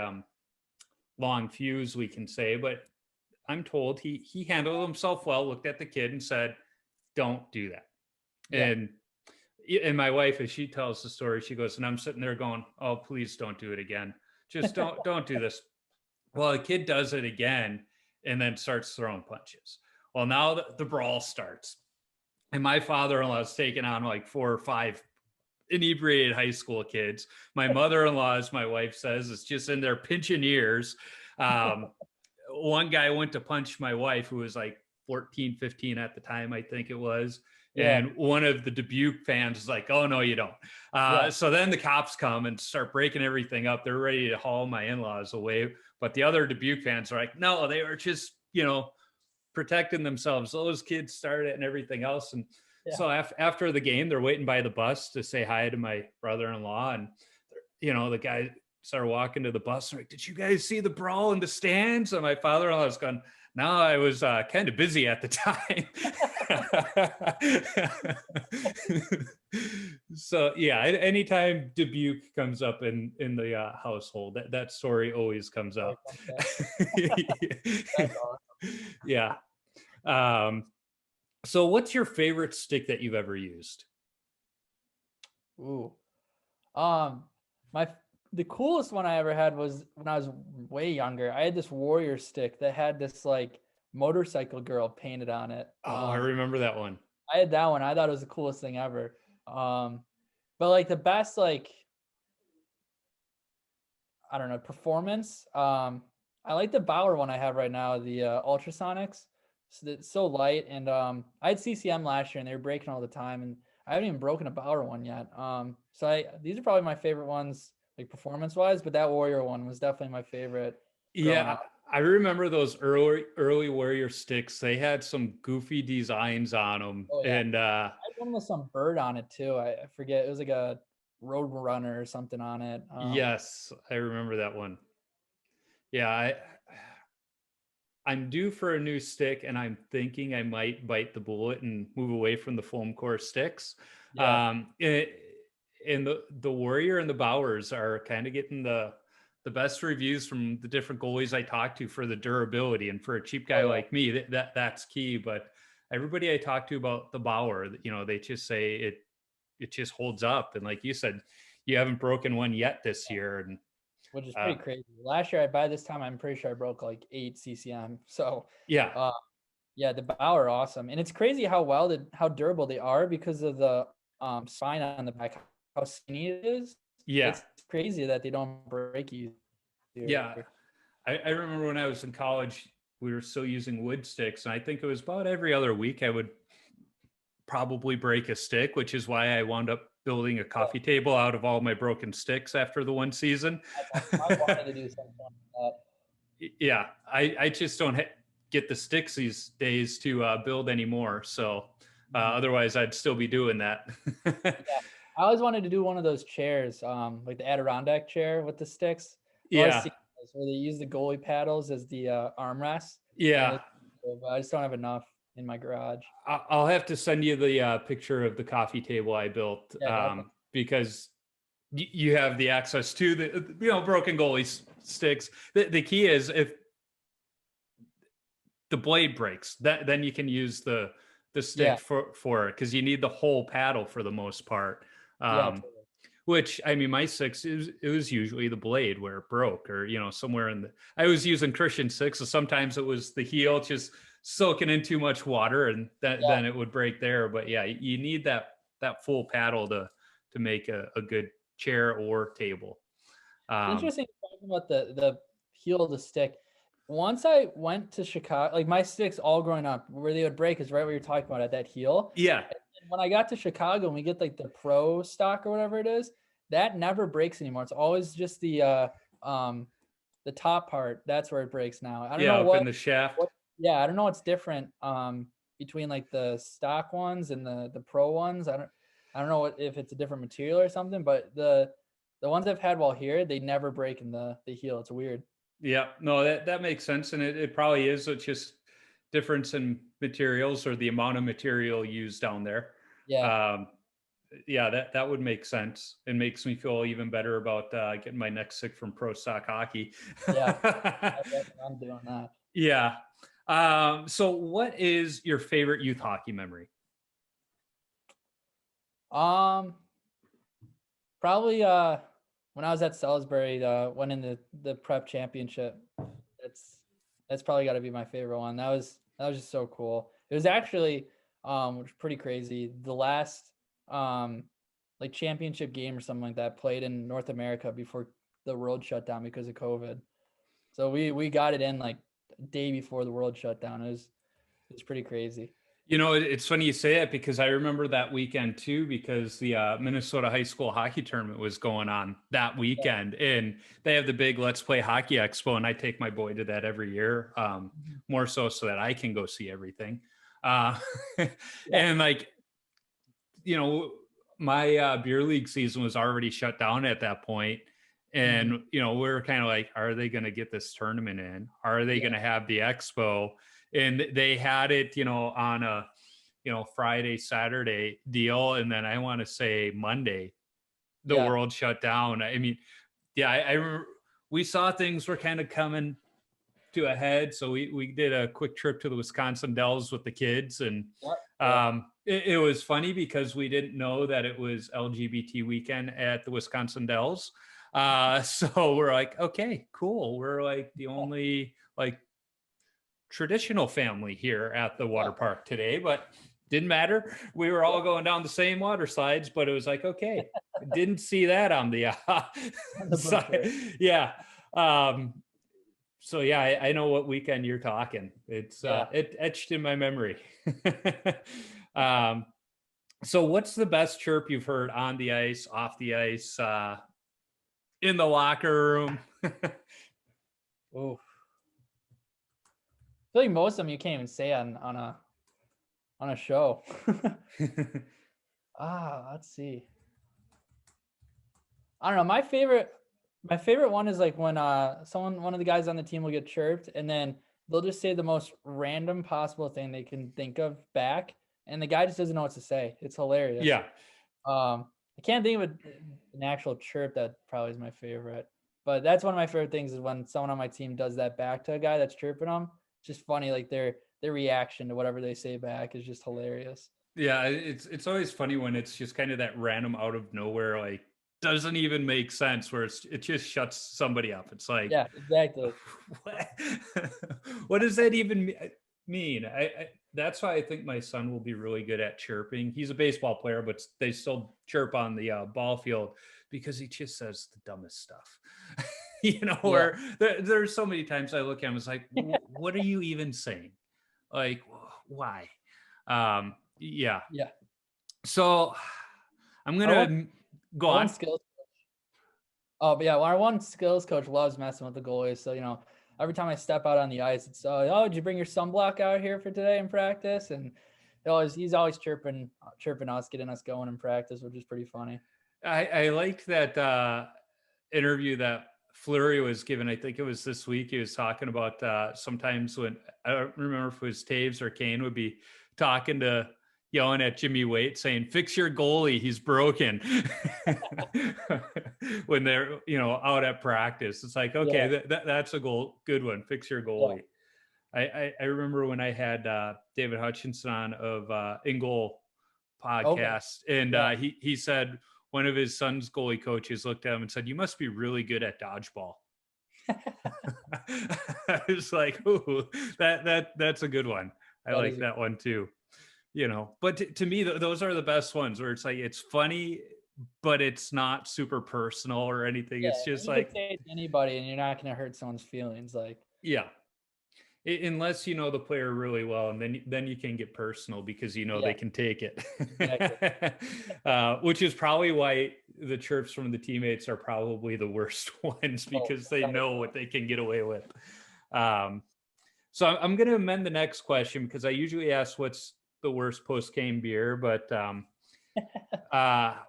[SPEAKER 2] long fuse, we can say, but I'm told he handled himself well, looked at the kid and said, don't do that. Yeah. And my wife, as she tells the story, she goes, and I'm sitting there going, oh, please don't do it again. Just don't do this. Well, the kid does it again and then starts throwing punches. Well, now the brawl starts. And my father-in-law is taking on like 4 or 5 inebriated high school kids. My mother-in-law, as my wife says, is just in there pinching ears. One guy went to punch my wife, who was like 14, 15 at the time, I think it was. Yeah. And one of the Dubuque fans is like, oh, no, you don't. So then the cops come and start breaking everything up. They're ready to haul my in-laws away. But the other Dubuque fans are like, no, they were just, protecting themselves. Those kids started and everything else. And So after the game, they're waiting by the bus to say hi to my brother-in-law. And, the guy started walking to the bus. Like, did you guys see the brawl in the stands? And my father-in-law was going, no, I was kind of busy at the time. So yeah, anytime Dubuque comes up in the household, that story always comes up.
[SPEAKER 3] That's awesome.
[SPEAKER 2] Yeah. So what's your favorite stick that you've ever used?
[SPEAKER 3] Ooh. The coolest one I ever had was when I was way younger. I had this Warrior stick that had this like motorcycle girl painted on it.
[SPEAKER 2] Oh, I remember that one.
[SPEAKER 3] I had that one. I thought it was the coolest thing ever. But like the best, like, I don't know, performance. I like the Bauer one I have right now, the Ultrasonics. So it's so light. And I had CCM last year and they were breaking all the time. And I haven't even broken a Bauer one yet. So these are probably my favorite ones, like performance wise, but that Warrior one was definitely my favorite.
[SPEAKER 2] Yeah, I remember those early Warrior sticks. They had some goofy designs on them.
[SPEAKER 3] Oh, yeah.
[SPEAKER 2] And
[SPEAKER 3] I had one with some bird on it too. I forget. It was like a road runner or something on it.
[SPEAKER 2] Yes, I remember that one. Yeah, I'm due for a new stick, and I'm thinking I might bite the bullet and move away from the foam core sticks.
[SPEAKER 3] Yeah.
[SPEAKER 2] And the Warrior and the Bowers are kind of getting the best reviews from the different goalies I talk to for the durability. And for a cheap guy like me, that's key. But everybody I talk to about the Bauer, they just say it just holds up. And like you said, you haven't broken one yet this year. And
[SPEAKER 3] which is pretty crazy. Last year, by this time, I'm pretty sure I broke like 8 CCM. So
[SPEAKER 2] yeah,
[SPEAKER 3] the Bauer are awesome, and it's crazy how durable they are because of the spine on the back, how skinny it is.
[SPEAKER 2] Yeah,
[SPEAKER 3] it's crazy that they don't break you.
[SPEAKER 2] Yeah, I remember when I was in college, we were still using wood sticks, and I think it was about every other week I would probably break a stick, which is why I wound up building a coffee table out of all my broken sticks after the one season.
[SPEAKER 3] I wanted to do something like
[SPEAKER 2] that. Yeah, I just don't get the sticks these days to build anymore. So otherwise, I'd still be doing that.
[SPEAKER 3] I always wanted to do one of those chairs, like the Adirondack chair with the sticks.
[SPEAKER 2] Yeah.
[SPEAKER 3] Where they use the goalie paddles as the armrest.
[SPEAKER 2] Yeah.
[SPEAKER 3] But I just don't have enough in my garage.
[SPEAKER 2] I'll have to send you the picture of the coffee table I built because you have the access to the broken goalie sticks. The key is if the blade breaks, then you can use the stick for it because you need the whole paddle for the most part. Totally. Which, I mean, my six, it was usually the blade where it broke or, somewhere I was using Christian six. So sometimes it was the heel just soaking in too much water and then it would break there. But yeah, you need that full paddle to make a good chair or table.
[SPEAKER 3] Interesting talking about the heel of the stick. Once I went to Chicago, like my sticks all growing up, where they would break is right where you're talking about at that heel.
[SPEAKER 2] Yeah.
[SPEAKER 3] And when I got to Chicago and we get like the pro stock or whatever it is, that never breaks anymore. It's always just the top part. That's where it breaks now. I don't know what
[SPEAKER 2] in the shaft.
[SPEAKER 3] I don't know what's different between like the stock ones and the pro ones. I don't know if it's a different material or something, but the ones I've had while here, they never break in the heel. It's weird.
[SPEAKER 2] Yeah, no, that makes sense. And it probably is. It's just difference in materials or the amount of material used down there.
[SPEAKER 3] Yeah.
[SPEAKER 2] That would make sense. It makes me feel even better about getting my next stick from Pro Stock Hockey.
[SPEAKER 3] Yeah, I'm doing that.
[SPEAKER 2] Yeah. So what is your favorite youth hockey memory?
[SPEAKER 3] Probably when I was at Salisbury, winning the prep championship. That's probably got to be my favorite one. That was just so cool. It was actually which was pretty crazy. The last like championship game or something like that played in North America before the world shut down because of COVID. So we got it in like a day before the world shut down. It was pretty crazy.
[SPEAKER 2] It's funny you say that because I remember that weekend too, because the Minnesota high school hockey tournament was going on that weekend and they have the big Let's Play Hockey Expo. And I take my boy to that every year, more so that I can go see everything. And like my beer league season was already shut down at that point. And, we were kind of like, are they going to get this tournament in? Are they going to have the expo? And they had it, on a, Friday, Saturday deal. And then I want to say Monday, the world shut down. I mean, we saw things were kind of coming to a head. So we did a quick trip to the Wisconsin Dells with the kids. And it was funny because we didn't know that it was LGBT weekend at the Wisconsin Dells. So we're like, okay, cool. We're like the only like traditional family here at the water park today, but didn't matter. We were all going down the same water slides, but it was like, okay, didn't see that on the side. Yeah. So yeah, I know what weekend you're talking. It's it etched in my memory. So what's the best chirp you've heard on the ice, off the ice, in the locker room?
[SPEAKER 3] Oh, I feel like most of them you can't even say on a show. Let's see. I don't know. My favorite one is like when one of the guys on the team will get chirped and then they'll just say the most random possible thing they can think of back, and the guy just doesn't know what to say. It's hilarious.
[SPEAKER 2] Yeah.
[SPEAKER 3] I can't think of an actual chirp that probably is my favorite, but that's one of my favorite things is when someone on my team does that back to a guy that's chirping them. It's just funny, like their reaction to whatever they say back is just hilarious.
[SPEAKER 2] Yeah, it's always funny when it's just kind of that random out of nowhere, like doesn't even make sense, where it just shuts somebody up. It's like,
[SPEAKER 3] yeah, exactly.
[SPEAKER 2] What does that even mean? That's why I think my son will be really good at chirping. He's a baseball player, but they still chirp on the ball field because he just says the dumbest stuff. Where there's so many times I look at him, it's like, what are you even saying? Like, why? Yeah. So I'm gonna go on.
[SPEAKER 3] Skills coach. Oh, but yeah, our one skills coach loves messing with the goalies. So every time I step out on the ice, it's did you bring your sunblock out here for today in practice? And he's always chirping us, getting us going in practice, which is pretty funny.
[SPEAKER 2] I liked that interview that Fleury was given. I think it was this week. He was talking about sometimes when, I don't remember if it was Taves or Kane, would be yelling at Jimmy Waite saying, fix your goalie, he's broken. When they're, out at practice. It's like, okay, that's a good one. Fix your goalie. Yeah. I remember when I had David Hutchinson on of In Goal podcast, and he said one of his son's goalie coaches looked at him and said, you must be really good at dodgeball. I was like, ooh, that's a good one. I like that one too. But to me, those are the best ones where it's like, it's funny, but it's not super personal or anything. It's just like
[SPEAKER 3] say to anybody and you're not going to hurt someone's feelings. Like,
[SPEAKER 2] unless you know the player really well, and then you can get personal because they can take it. Which is probably why the chirps from the teammates are probably the worst ones, because they know what they can get away with. So I'm going to amend the next question, because I usually ask what's the worst post-game beer, but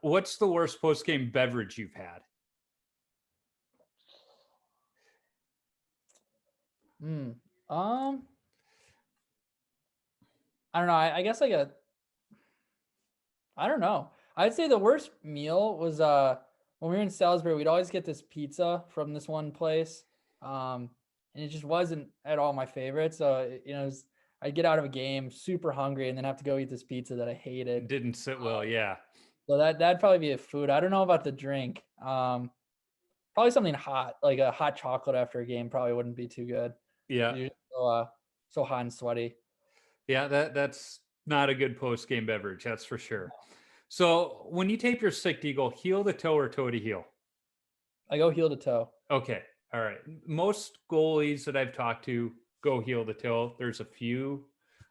[SPEAKER 2] what's the worst post-game beverage you've had?
[SPEAKER 3] I don't know. I guess I don't know. I'd say the worst meal was when we were in Salisbury, we'd always get this pizza from this one place. And it just wasn't at all my favorite. So, I'd get out of a game super hungry and then have to go eat this pizza that I hated.
[SPEAKER 2] Didn't sit well, yeah. So
[SPEAKER 3] that'd probably be a food. I don't know about the drink. Probably something hot, like a hot chocolate after a game probably wouldn't be too good.
[SPEAKER 2] Yeah.
[SPEAKER 3] So hot and sweaty.
[SPEAKER 2] Yeah, that's not a good post-game beverage, that's for sure. So when you tape your stick, do you go heel to toe or toe to heel?
[SPEAKER 3] I go heel to toe.
[SPEAKER 2] Okay. All right. Most goalies that I've talked to go heel to toe. There's a few.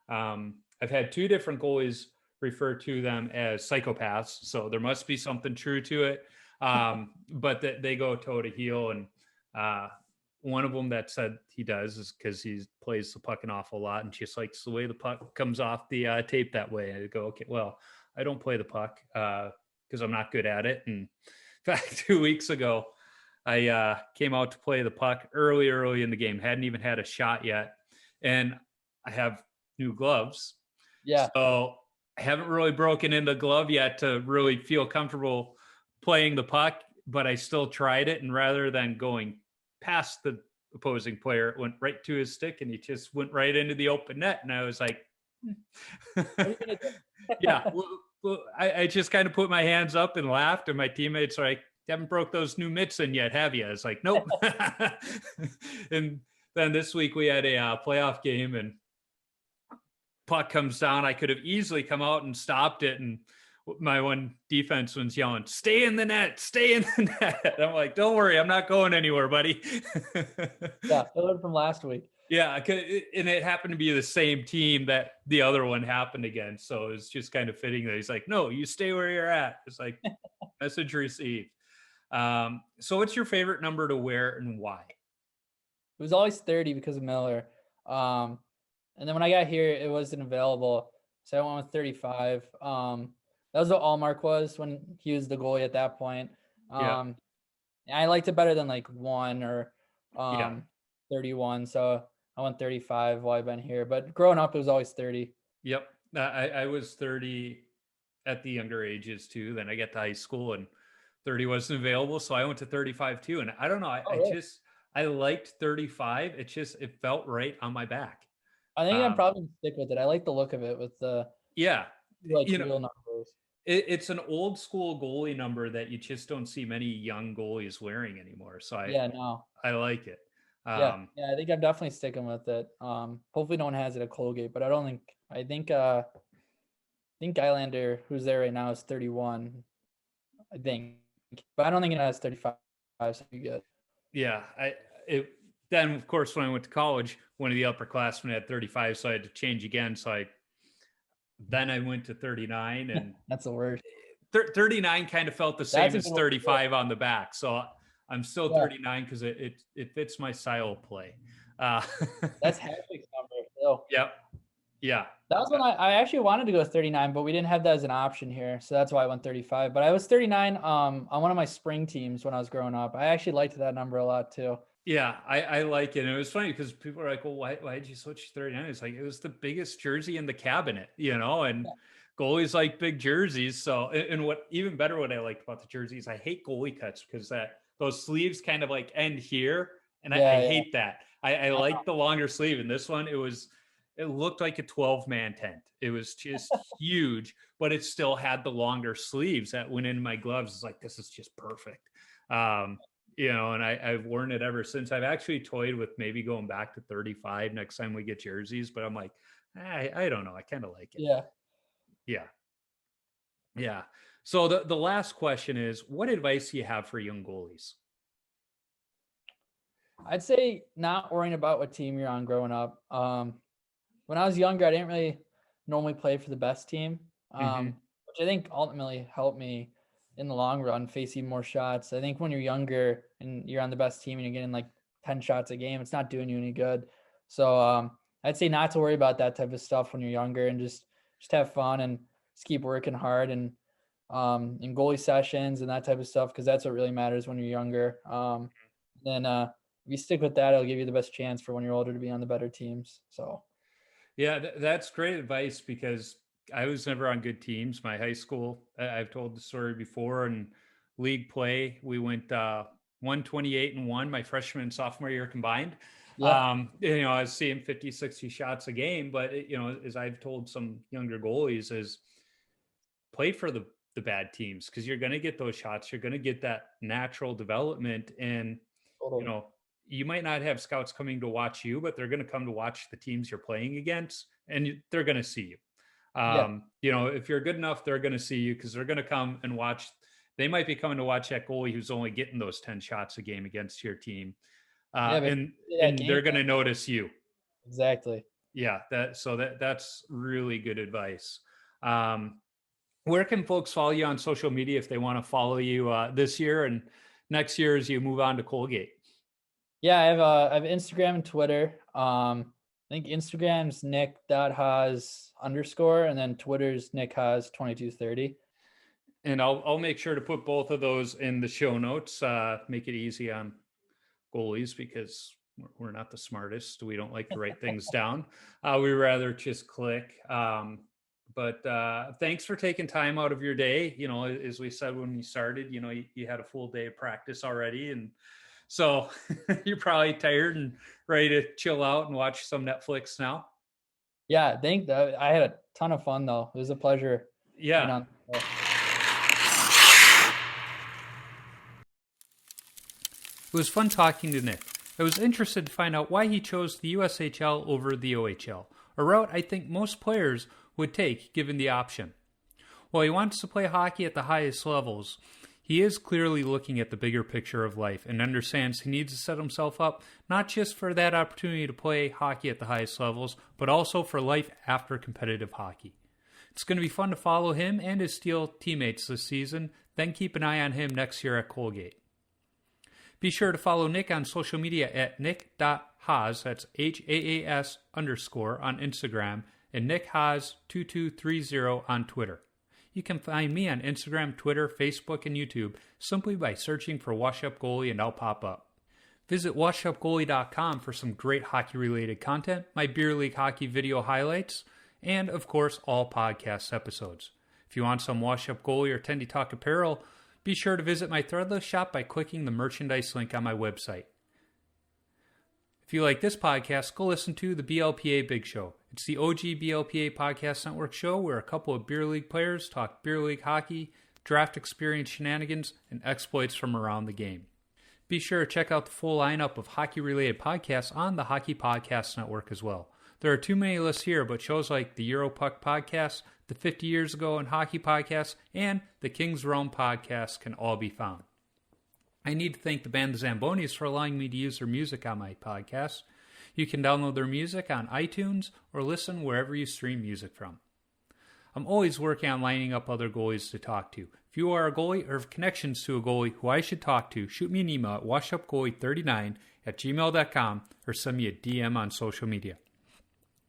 [SPEAKER 2] I've had two different goalies refer to them as psychopaths, so there must be something true to it. But they go toe to heel, and one of them that said he does is because he plays the puck an awful lot and just likes the way the puck comes off the tape that way. I go, okay, well, I don't play the puck because I'm not good at it. And in fact, 2 weeks ago, I came out to play the puck early in the game. Hadn't even had a shot yet, and I have new gloves.
[SPEAKER 3] Yeah.
[SPEAKER 2] So I haven't really broken in the glove yet to really feel comfortable playing the puck, but I still tried it. And rather than going past the opposing player, it went right to his stick and he just went right into the open net. And I was like,
[SPEAKER 3] What are you gonna do?
[SPEAKER 2] yeah, well, I just kind of put my hands up and laughed. And my teammates are like, you haven't broke those new mitts in yet, have you? I was like, nope. And then this week we had a playoff game and puck comes down. I could have easily come out and stopped it. And my one defenseman's yelling, stay in the net, stay in the net. I'm like, don't worry, I'm not going anywhere, buddy.
[SPEAKER 3] Yeah, I learned from last week.
[SPEAKER 2] Yeah, and it happened to be the same team that the other one happened against. So it's just kind of fitting that he's like, no, you stay where you're at. It's like, message received. So what's your favorite number to wear and why?
[SPEAKER 3] It was always 30 because of Miller. And then when I got here, it wasn't available. So I went with 35. That was what Allmark was when he was the goalie at that point. I liked it better than like 1 or 31. So I went 35 while I've been here. But growing up, it was always 30.
[SPEAKER 2] Yep. I was 30 at the younger ages too. Then I got to high school and 30 wasn't available. So I went to 35 too. And I don't know. I liked 35. It felt right on my back.
[SPEAKER 3] I think I'm probably going to stick with it. I like the look of it with the real numbers.
[SPEAKER 2] It's an old school goalie number that you just don't see many young goalies wearing anymore. So I like it.
[SPEAKER 3] I think I'm definitely sticking with it. Hopefully no one has it at Colgate, but I think Islander, who's there right now, is 31. I think, but I don't think it has 35. So be good.
[SPEAKER 2] Yeah, then of course when I went to college, one of the upperclassmen had 35, so I had to change again. So then I went to 39, and
[SPEAKER 3] that's the worst.
[SPEAKER 2] 39 kind of felt the same as 35 on the back. So I'm still 39 because it fits my style of play.
[SPEAKER 3] That's Hagrick's number. So.
[SPEAKER 2] Yep. Yeah.
[SPEAKER 3] That was when I actually wanted to go 39, but we didn't have that as an option here. So that's why I went 35. But I was 39 on one of my spring teams when I was growing up. I actually liked that number a lot too.
[SPEAKER 2] Yeah, I like it. And it was funny because people are like, well, why did you switch to 39? It's like, it was the biggest jersey in the cabinet, and goalies like big jerseys. So, and what even better, what I liked about the jerseys, I hate goalie cuts because those sleeves kind of like end here. And I hate that. I like the longer sleeve. And this one, it looked like a 12-man tent. It was just huge, but it still had the longer sleeves that went in my gloves. It's like, this is just perfect. And I've worn it ever since. I've actually toyed with maybe going back to 35 next time we get jerseys, but I'm like, I don't know. I kind of like it. Yeah. So the last question is, what advice do you have for young goalies?
[SPEAKER 3] I'd say not worrying about what team you're on growing up. When I was younger, I didn't really normally play for the best team, which I think ultimately helped me in the long run, facing more shots. I think when you're younger and you're on the best team and you're getting like 10 shots a game, it's not doing you any good. So I'd say not to worry about that type of stuff when you're younger and just have fun and just keep working hard and in goalie sessions and that type of stuff, because that's what really matters when you're younger. Then if you stick with that, it'll give you the best chance for when you're older to be on the better teams. So. Yeah,
[SPEAKER 2] that's great advice because I was never on good teams. My high school, I've told the story before, and league play, we went 128-1 my freshman and sophomore year combined.
[SPEAKER 3] Yeah.
[SPEAKER 2] I was seeing 50, 60 shots a game, but as I've told some younger goalies, is play for the bad teams because you're going to get those shots. You're going to get that natural development, and you might not have scouts coming to watch you, but they're going to come to watch the teams you're playing against, and they're going to see you. If you're good enough, they're going to see you because they're going to come and watch. They might be coming to watch that goalie who's only getting those 10 shots a game against your team. And they're going to notice you.
[SPEAKER 3] Exactly.
[SPEAKER 2] Yeah. That's really good advice. Where can folks follow you on social media if they want to follow you this year and next year as you move on to Colgate?
[SPEAKER 3] Yeah, I have Instagram and Twitter. think Instagram's nick.haas_, and then Twitter's Nick Haas 2230.
[SPEAKER 2] And I'll make sure to put both of those in the show notes. Make it easy on goalies because we're not the smartest. We don't like to write things down. We rather just click. But thanks for taking time out of your day. You know, as we said when we started, you know, you had a full day of practice already. And so you're probably tired and ready to chill out and watch some Netflix now.
[SPEAKER 3] Yeah, I think that I had a ton of fun, though. It was a pleasure.
[SPEAKER 2] Yeah. It was fun talking to Nick. I was interested to find out why he chose the USHL over the OHL, a route I think most players would take given the option. While he wants to play hockey at the highest levels, he is clearly looking at the bigger picture of life and understands he needs to set himself up not just for that opportunity to play hockey at the highest levels, but also for life after competitive hockey. It's going to be fun to follow him and his Steel teammates this season, then keep an eye on him next year at Colgate. Be sure to follow Nick on social media at nick.haas, that's HAAS_ on Instagram, and Nick Haas 2230 on Twitter. You can find me on Instagram, Twitter, Facebook, and YouTube simply by searching for Wash Up Goalie and I'll pop up. Visit washupgoalie.com for some great hockey-related content, my beer league hockey video highlights, and, of course, all podcast episodes. If you want some Wash Up Goalie or Tendy Talk apparel, be sure to visit my Threadless shop by clicking the merchandise link on my website. If you like this podcast, go listen to the BLPA Big Show. It's the OG BLPA Podcast Network show where a couple of beer league players talk beer league hockey, draft experience shenanigans, and exploits from around the game. Be sure to check out the full lineup of hockey-related podcasts on the Hockey Podcast Network as well. There are too many lists here, but shows like the Europuck Podcast, the 50 Years Ago in Hockey Podcast, and the King's Realm Podcast can all be found. I need to thank the band The Zambonis for allowing me to use their music on my podcast. You can download their music on iTunes or listen wherever you stream music from. I'm always working on lining up other goalies to talk to. If you are a goalie or have connections to a goalie who I should talk to, shoot me an email at washupgoalie39@gmail.com or send me a DM on social media.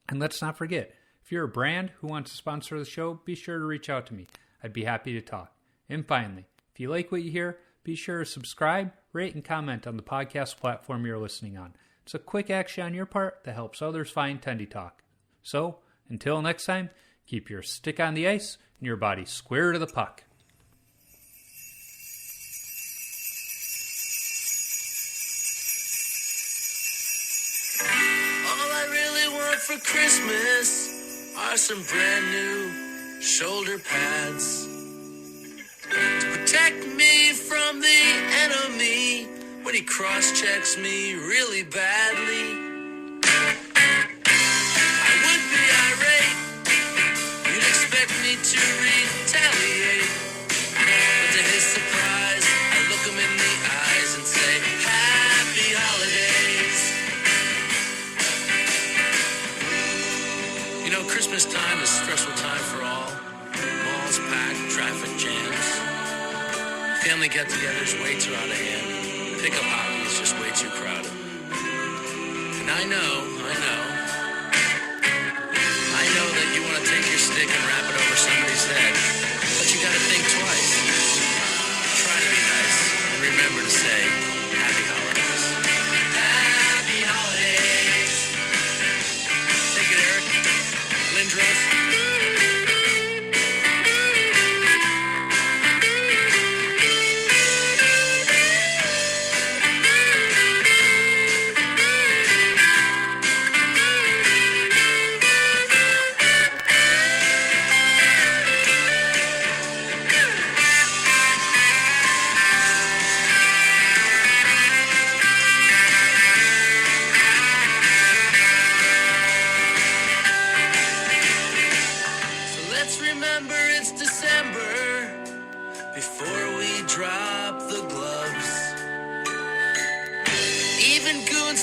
[SPEAKER 2] And let's not forget, if you're a brand who wants to sponsor the show, be sure to reach out to me. I'd be happy to talk. And finally, if you like what you hear, be sure to subscribe, rate, and comment on the podcast platform you're listening on. It's a quick action on your part that helps others find Tendy Talk. So, until next time, keep your stick on the ice and your body square to the puck.
[SPEAKER 4] All I really want for Christmas are some brand new shoulder pads to protect me from the enemy when he cross-checks me really badly. I would be irate, you'd expect me to retaliate, but to his surprise, I look him in the eyes and say, Happy Holidays. You know, Christmas time is a stressful time for all. Malls packed, traffic jams. Family get-togethers way too out of hand. Pickup hockey is just way too crowded. And I know that you want to take your stick and wrap it over somebody's head, but you got to think twice. Try to be nice and remember to say Happy Holidays. Happy Holidays. Take it, Eric. Lindros.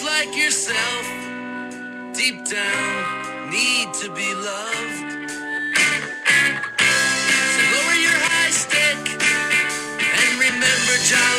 [SPEAKER 4] Like yourself, deep down, need to be loved. So lower your high stick and remember, John.